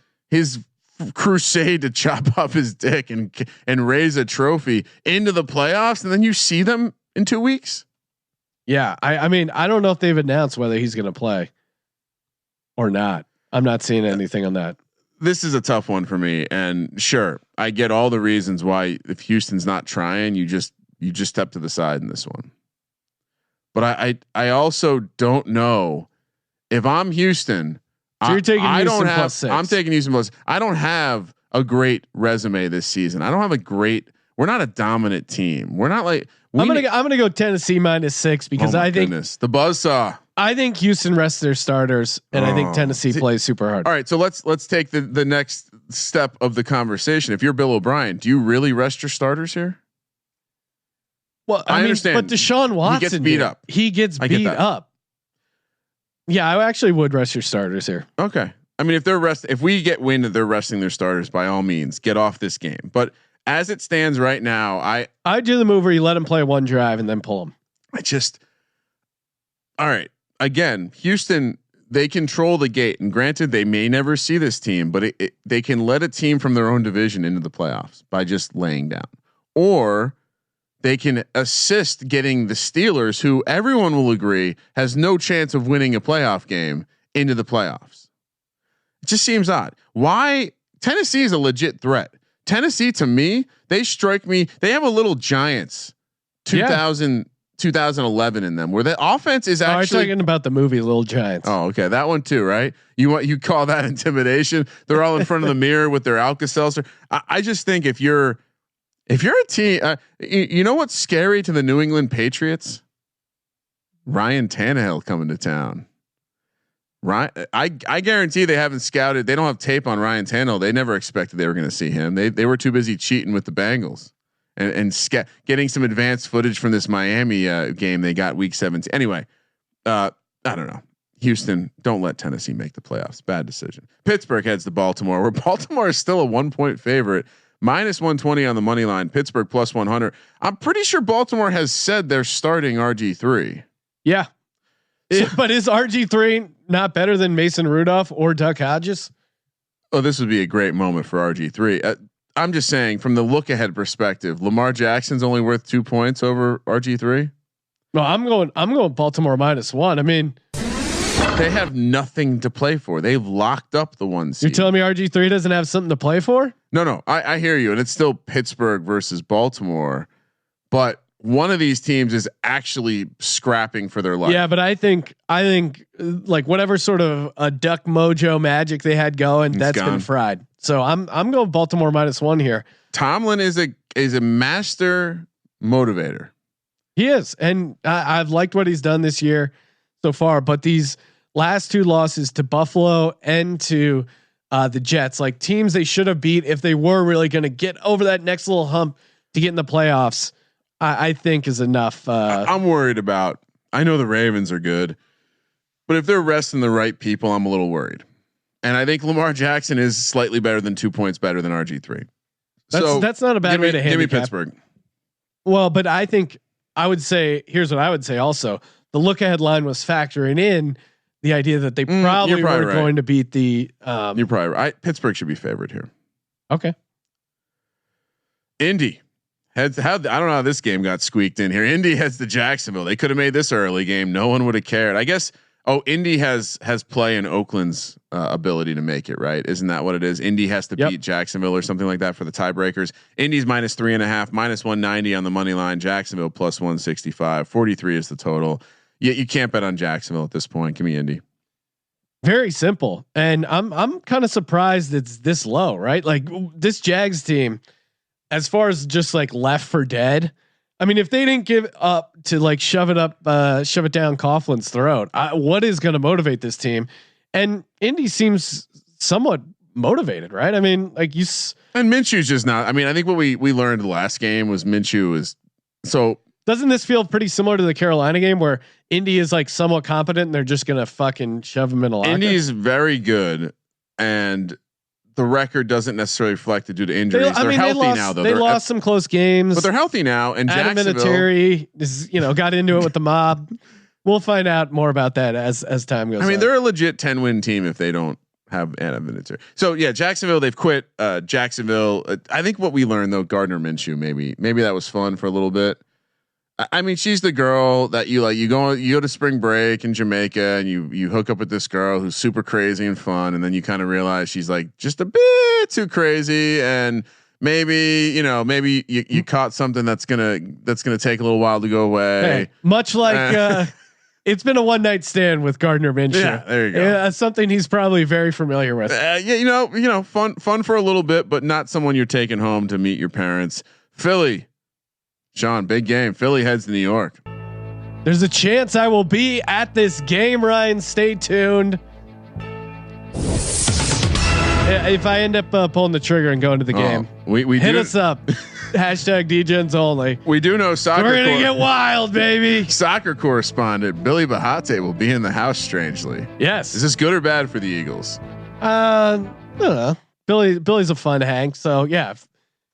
crusade to chop off his dick and raise a trophy into the playoffs, and then you see them in 2 weeks. Yeah, I mean, I don't know if they've announced whether he's going to play or not. I'm not seeing anything on that. This is a tough one for me, and sure, I get all the reasons why if Houston's not trying, you just step to the side in this one. But I also don't know if I'm Houston. So you're taking Houston +6. I'm taking Houston plus. I don't have a great resume this season. I don't have a great. We're not a dominant team. We're not like. I'm gonna go Tennessee -6 because I think the buzzsaw. I think Houston rests their starters, and I think Tennessee plays super hard. All right, so let's take the next step of the conversation. If you're Bill O'Brien, do you really rest your starters here? Well, I mean, understand, but Deshaun Watson he gets beat up. He gets beat up. Yeah, I actually would rest your starters here. Okay, I mean, if we get wind that they're resting their starters, by all means, get off this game. But as it stands right now, I do the move where you let them play one drive and then pull them. All right. Again, Houston, they control the gate, and granted, they may never see this team, but they can let a team from their own division into the playoffs by just laying down, or they can assist getting the Steelers, who everyone will agree has no chance of winning a playoff game, into the playoffs. It just seems odd. Why? Tennessee is a legit threat. Tennessee, to me, they strike me. They have a little Giants 2011 in them, where the offense is actually. I'm talking about the movie Little Giants. Oh, okay, that one too, right? You call that intimidation? They're all in front of the mirror with their Alka-Seltzer. I just think if you're a team, you know what's scary to the New England Patriots? Ryan Tannehill coming to town. Ryan, I guarantee they haven't scouted. They don't have tape on Ryan Tannehill. They never expected they were going to see him. They were too busy cheating with the Bengals and getting some advanced footage from this Miami game they got week 17. Anyway, I don't know. Houston, don't let Tennessee make the playoffs. Bad decision. Pittsburgh heads to Baltimore, where Baltimore is still a 1-point favorite, -120 on the money line. Pittsburgh +100. I'm pretty sure Baltimore has said they're starting RG3. Yeah. But is RG3 not better than Mason Rudolph or Duck Hodges? Oh, this would be a great moment for RG3. I'm just saying, from the look ahead perspective, Lamar Jackson's only worth 2 points over RG3. No, I'm going Baltimore -1. I mean, they have nothing to play for. They've locked up the 1 seed. You're telling me RG3 doesn't have something to play for? No, I hear you, and it's still Pittsburgh versus Baltimore, but one of these teams is actually scrapping for their life. Yeah, but I think like whatever sort of a duck mojo magic they had going, that's been fried. So I'm going Baltimore -1 here. Tomlin is a master motivator. He is, and I've liked what he's done this year so far. But these last 2 losses to Buffalo and to the Jets, like teams they should have beat if they were really going to get over that next little hump to get in the playoffs, I think is enough. I'm worried about. I know the Ravens are good, but if they're resting the right people, I'm a little worried. And I think Lamar Jackson is slightly better than 2 points better than RG3. That's not a bad way to handicap. Give me Pittsburgh. Well, but I think I would say, here's what I would say also. The look ahead line was factoring in the idea that they probably weren't right. going to beat the. You're probably right. Pittsburgh should be favored here. Okay. Indy heads. I don't know how this game got squeaked in here. Indy heads to Jacksonville. They could have made this early game. No one would have cared. I guess. Oh, Indy has play in Oakland's ability to make it, right? Isn't that what it is? Indy has to beat Jacksonville or something like that for the tiebreakers. Indy's -3.5, -190 on the money line. Jacksonville +165. 43 is the total. You can't bet on Jacksonville at this point. Give me Indy. Very simple, and I'm kind of surprised it's this low, right? Like this Jags team, as far as just like left for dead. I mean, if they didn't give up to like shove it down Coughlin's throat, what is going to motivate this team? And Indy seems somewhat motivated, right? I mean, like and Minshew's just not. I mean, I think what we learned the last game was Minshew is so. Doesn't this feel pretty similar to the Carolina game where Indy is like somewhat competent and they're just going to fucking shove him in a locker? Indy's very good, and the record doesn't necessarily reflect it due to injuries. They're healthy now, though. They lost some close games, but they're healthy now. And Adam Vinatieri is, got into it with the mob. We'll find out more about that as time goes on. I mean, they're a legit 10-win team if they don't have Adam Vinatieri. So yeah, Jacksonville, they've quit. Jacksonville. I think what we learned though, Gardner Minshew, maybe that was fun for a little bit. I mean, she's the girl that you go to spring break in Jamaica and you hook up with this girl who's super crazy and fun. And then you kind of realize she's like just a bit too crazy. And maybe you caught something that's going to take a little while to go away. Hey, much like, it's been a one-night stand with Gardner Minshew. Yeah, there you go. Something he's probably very familiar with. Fun for a little bit, but not someone you're taking home to meet your parents. Philly. Sean, big game. Philly heads to New York. There's a chance I will be at this game, Ryan. Stay tuned. If I end up pulling the trigger and going to the game, we hit us up. Hashtag DGens only. We do know soccer. We're gonna get wild, baby. Soccer correspondent Billy Bahate will be in the house. Strangely, yes. Is this good or bad for the Eagles? I don't know. Billy's a fun hang. So yeah.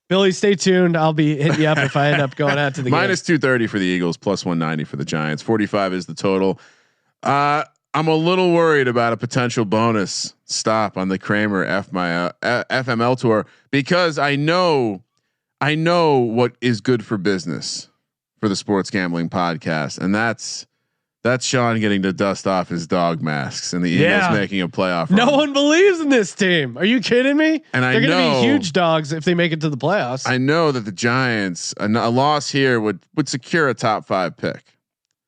Billy, stay tuned. I'll be hitting you up if I end up going out to the minus 230 for the Eagles, plus 190 for the Giants. 45 is the total. I'm a little worried about a potential bonus stop on the Kramer FML tour because I know what is good for business for the Sports Gambling Podcast, and that's Sean getting to dust off his dog masks and the Eagles making a playoff run. No one believes in this team. Are you kidding me? And they're going to be huge dogs if they make it to the playoffs. I know that the Giants, a loss here would secure a top 5 pick.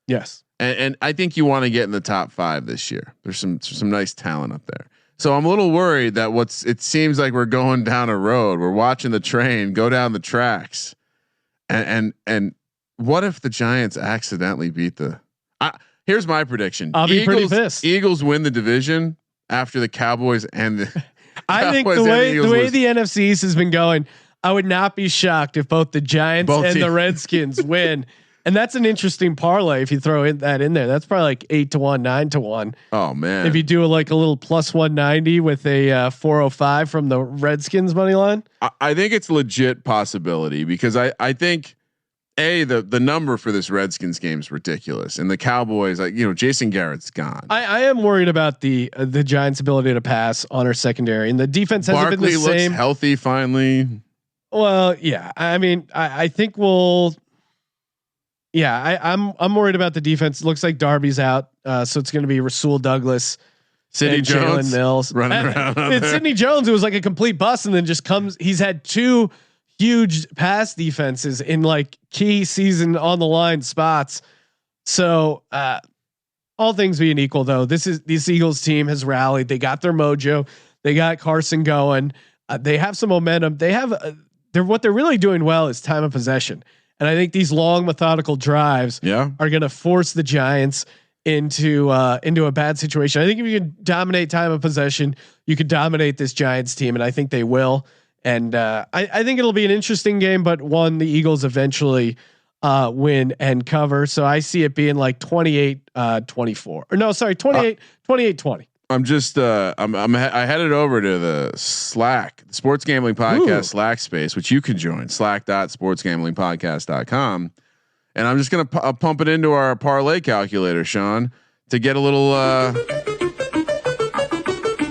Yes. And I think you want to get in the top 5 this year. There's some nice talent up there. So I'm a little worried that it seems like we're going down a road. We're watching the train go down the tracks. And what if the Giants accidentally beat here's my prediction. I'll be pretty pissed. Eagles win the division after the Cowboys and the I think the way the NFC East has been going, I would not be shocked if both the Giants and the Redskins win. And that's an interesting parlay if you throw that in there. That's probably like 8-1, 9-1. Oh man! If you do like a little plus 190 with a 405 from the Redskins money line, I think it's legit possibility because I think the number for this Redskins game is ridiculous, and the Cowboys, Jason Garrett's gone. I am worried about the Giants' ability to pass on our secondary, and the defense hasn't been the same. Looks healthy finally. Well, yeah. I mean, I think we'll. Yeah, I'm worried about the defense. It looks like Darby's out, so it's going to be Rasul Douglas, Sidney Jones, Jalen Mills running around. It's Sidney Jones, who was like a complete bust, and then just comes. He's had 2 huge pass defenses in like key season on the line spots. So, all things being equal, though, this Eagles team has rallied. They got their mojo. They got Carson going. They have some momentum. They have. What they're really doing well is time of possession. And I think these long methodical drives are going to force the Giants into a bad situation. I think if you can dominate time of possession, you could dominate this Giants team, and I think they will. And I think it'll be an interesting game, but one the Eagles eventually win and cover. So I see it being like 28-24. Or no, sorry, 28-20. I'm just I headed over to the Slack, the Sports Gambling Podcast Slack space, which you can join, slack.sportsgamblingpodcast.com. And I'm just going to pump it into our parlay calculator, Sean, to get a little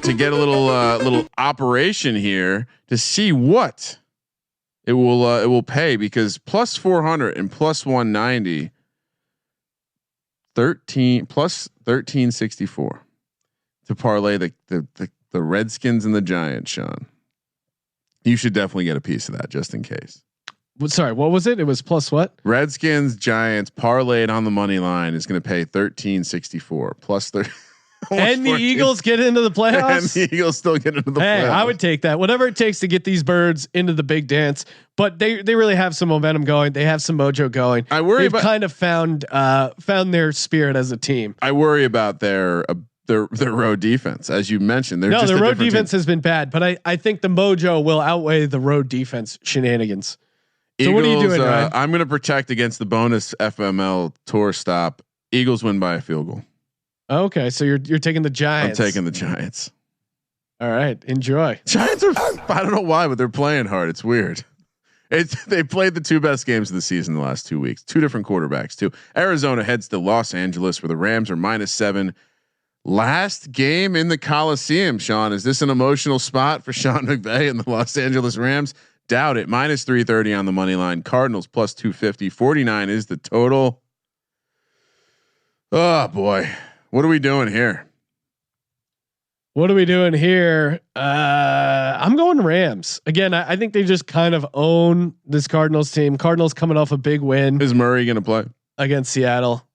little operation here to see what it will pay, because plus 400 and plus 190, 1364. To parlay the Redskins and the Giants, Sean. You should definitely get a piece of that just in case. Sorry, what was it? It was plus what? Redskins, Giants parlayed on the money line is going to pay 1364 plus 30. And the Eagles get into the playoffs. And the Eagles still get into the playoffs. I would take that. Whatever it takes to get these birds into the big dance. But they really have some momentum going. They have some mojo going. They've kind of found their spirit as a team. I worry about their road defense, as you mentioned. Their road defense has been bad, but I think the mojo will outweigh the road defense shenanigans. So Eagles, what are you doing, Ryan? I'm going to protect against the bonus FML tour stop. Eagles win by a field goal. Okay, so you're taking the Giants. I'm taking the Giants. All right, enjoy. Giants are. I don't know why, but they're playing hard. It's weird. They played the 2 best games of the season the last 2 weeks. 2 different quarterbacks too. Arizona heads to Los Angeles, where the Rams are -7. Last game in the Coliseum, Sean. Is this an emotional spot for Sean McVay and the Los Angeles Rams? Doubt it. -330 on the money line. Cardinals plus 250. 49 is the total. Oh boy, what are we doing here? I'm going Rams again. I think they just kind of own this Cardinals team. Cardinals coming off a big win. Is Murray going to play against Seattle?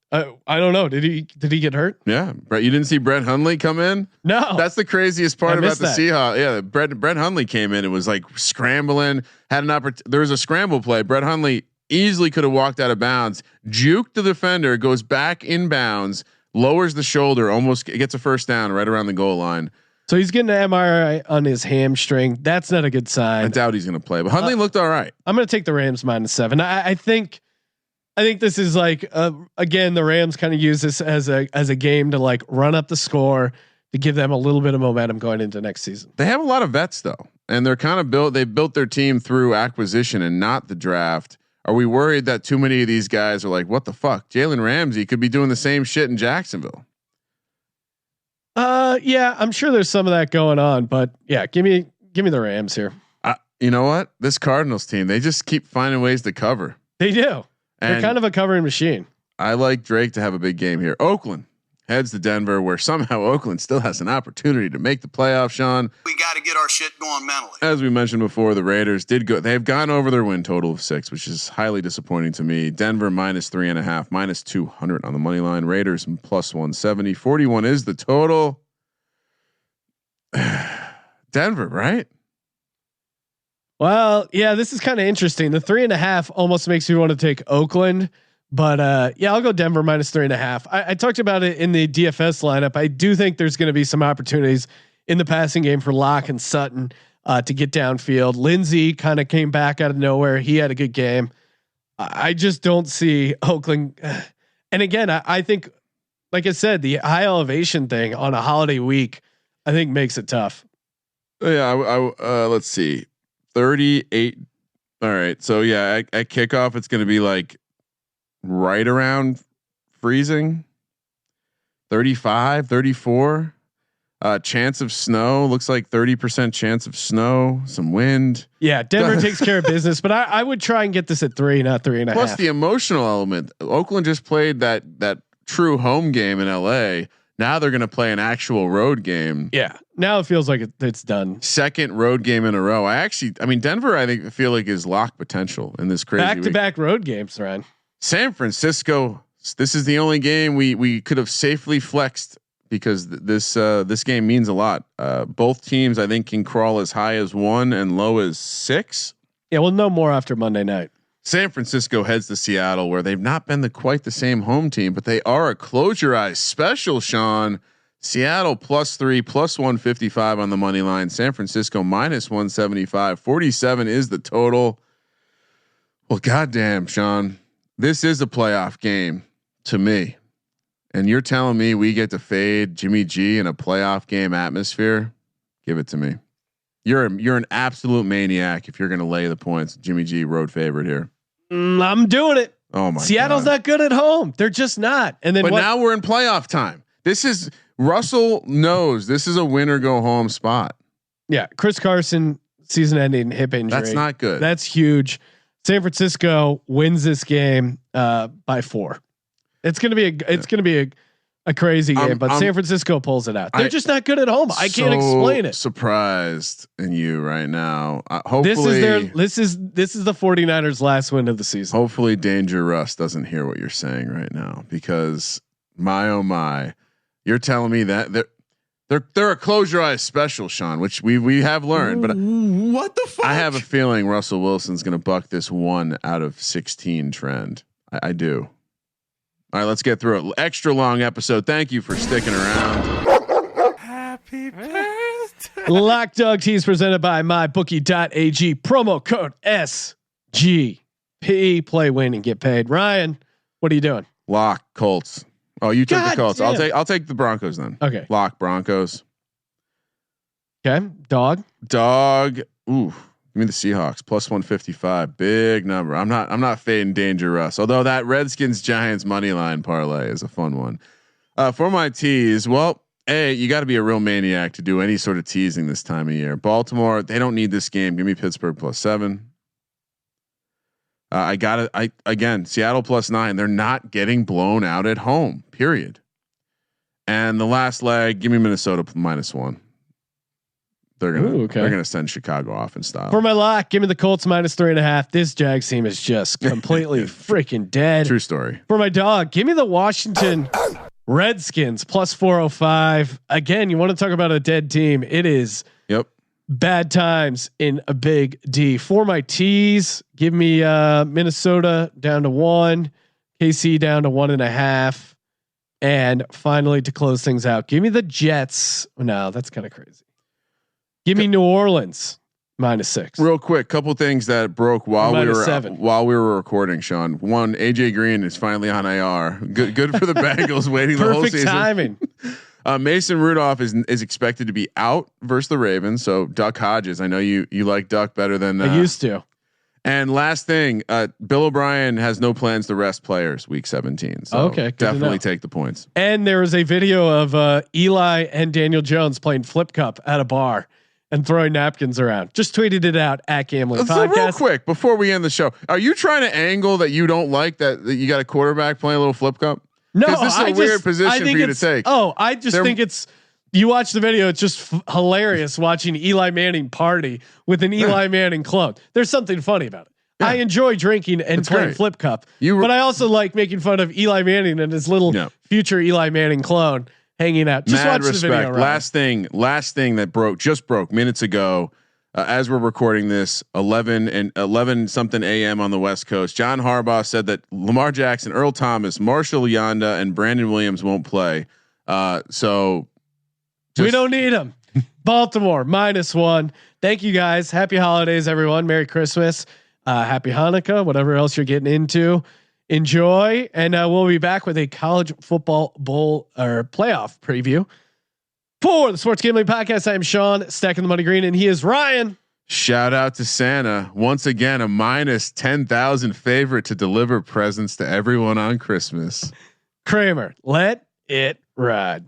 I don't know. Did he get hurt? Yeah, Brett. You didn't see Brett Hundley come in? No, that's the craziest part about the Seahawks. Yeah, Brett Hundley came in. It was like scrambling. Had an opportunity. There was a scramble play. Brett Hundley easily could have walked out of bounds. Juked the defender, goes back in bounds, lowers the shoulder, almost gets a first down right around the goal line. So he's getting an MRI on his hamstring. That's not a good sign. I doubt he's going to play, but Hundley looked all right. I'm going to take the Rams -7. I think this is like again, the Rams kind of use this as a game to like run up the score to give them a little bit of momentum going into next season. They have a lot of vets though. and they're kind of they built their team through acquisition and not the draft. Are we worried that too many of these guys are like, what the fuck? Jalen Ramsey could be doing the same shit in Jacksonville. Yeah, I'm sure there's some of that going on, but yeah, give me the Rams here. You know what? This Cardinals team, they just keep finding ways to cover. They do. They're kind of a covering machine. I like Drake to have a big game here. Oakland heads to Denver, where somehow Oakland still has an opportunity to make the playoffs. Sean, We got to get our shit going mentally. as we mentioned before, the Raiders did go. They've gone over their win total of 6, which is highly disappointing to me. Denver -3.5, -200 on the money line. Raiders +170. 41 is the total. Denver, right? Well, yeah, this is kind of interesting. The 3.5 almost makes me want to take Oakland, but yeah, I'll go Denver -3.5. I talked about it in the DFS lineup. I do think there's going to be some opportunities in the passing game for Locke and Sutton to get downfield. Lindsey kind of came back out of nowhere. He had a good game. I just don't see Oakland. And again, I think, like I said, the high elevation thing on a holiday week, I think makes it tough. Yeah, let's see. 38. All right. So yeah, at kickoff, it's going to be like right around freezing. 35, 34. Chance of snow looks like 30% chance of snow, some wind. Yeah. Denver takes care of business, but I would try and get this at 3, not 3.5. Plus the emotional element. Oakland just played that true home game in LA. Now they're going to play an actual road game. Yeah. Now it feels like it's done. Second road game in a row. I mean, Denver, I feel like is lock potential in this crazy back-to-back road games, Ryan. San Francisco. This is the only game we could have safely flexed because this game means a lot. Both teams, I think, can crawl as high as 1 and low as 6. Yeah. We'll know more after Monday night. San Francisco heads to Seattle, where they've not been quite the same home team, but they are a close your eyes special. Sean, Seattle +3, +155 on the money line. San Francisco -175. 47 is the total. Well, goddamn, Sean, this is a playoff game to me, and you're telling me we get to fade Jimmy G in a playoff game atmosphere? Give it to me. You're an absolute maniac if you're going to lay the points. Jimmy G road favorite here. I'm doing it. Oh my! Seattle's God. not good at home. They're just not. And then, but now we're in playoff time. This is Russell knows this is a win or go home spot. Yeah, Chris Carson season-ending hip injury. That's not good. That's huge. San Francisco wins this game by 4. It's gonna be a crazy game, but San Francisco pulls it out. They're just not good at home. I can't explain it. Surprised in you right now. Hopefully this is the 49ers last win of the season. Hopefully Danger Russ doesn't hear what you're saying right now, because my, oh my, you're telling me that they're a close your eyes special, Sean, which we have learned, but what the fuck? I have a feeling Russell Wilson's going to buck this 1 out of 16 trend. I do. All right, let's get through it. Extra long episode. Thank you for sticking around. Happy birthday. Lock Dog Tees presented by MyBookie.ag. Promo code SGP. Play, win, and get paid. Ryan, what are you doing? Lock Colts. Oh, you took the Colts. Damn. I'll take the Broncos then. Okay. Lock Broncos. Okay. Dog. Ooh. Give me the Seahawks +155, big number. I'm not fading Danger Russ. Although that Redskins Giants money line parlay is a fun one. For my tease, well, you got to be a real maniac to do any sort of teasing this time of year. Baltimore, they don't need this game. Give me Pittsburgh +7. I got it. Again, Seattle +9. They're not getting blown out at home. Period. And the last leg, give me Minnesota -1. They're gonna send Chicago off in style. For my lock, give me the Colts -3.5. This Jags team is just completely freaking dead. True story. For my dog, give me the Washington Redskins +405. Again, you want to talk about a dead team? It is. Yep. Bad times in a big D. For my tees, give me Minnesota down to 1, KC down to 1.5, and finally to close things out, give me the Jets. No, that's kind of crazy. Give me New Orleans -6. Real quick, couple things that broke while we were recording. Sean, one, AJ Green is finally on IR. Good for the Bengals waiting the whole season. Perfect timing. Mason Rudolph is expected to be out versus the Ravens. So Duck Hodges, I know you like Duck better than I used to. And last thing, Bill O'Brien has no plans to rest players week 17. So okay, definitely take the points. And there was a video of Eli and Daniel Jones playing flip cup at a bar and throwing napkins around. Just tweeted it out at Gambling Podcast. Real quick before we end the show, are you trying to angle that you don't like that you got a quarterback playing a little flip cup? No, this is a weird position for you to take. Oh, I just think it's. You watch the video; it's just hilarious watching Eli Manning party with an Eli Manning clone. There's something funny about it. Yeah. I enjoy drinking and playing flip cup, but I also like making fun of Eli Manning and his little future Eli Manning clone hanging out. Just watch the video. Ryan. Last thing that broke minutes ago. As we're recording this, 11 something a.m. on the West Coast, John Harbaugh said that Lamar Jackson, Earl Thomas, Marshall Yanda, and Brandon Williams won't play. So we don't need them. Baltimore -1. Thank you guys. Happy holidays, everyone. Merry Christmas. Happy Hanukkah. Whatever else you're getting into, enjoy. And we'll be back with a college football bowl or playoff preview. For the Sports Gambling Podcast, I'm Sean, stacking the money green, and he is Ryan. Shout out to Santa once again, a -10,000 favorite to deliver presents to everyone on Christmas. Kramer, let it ride.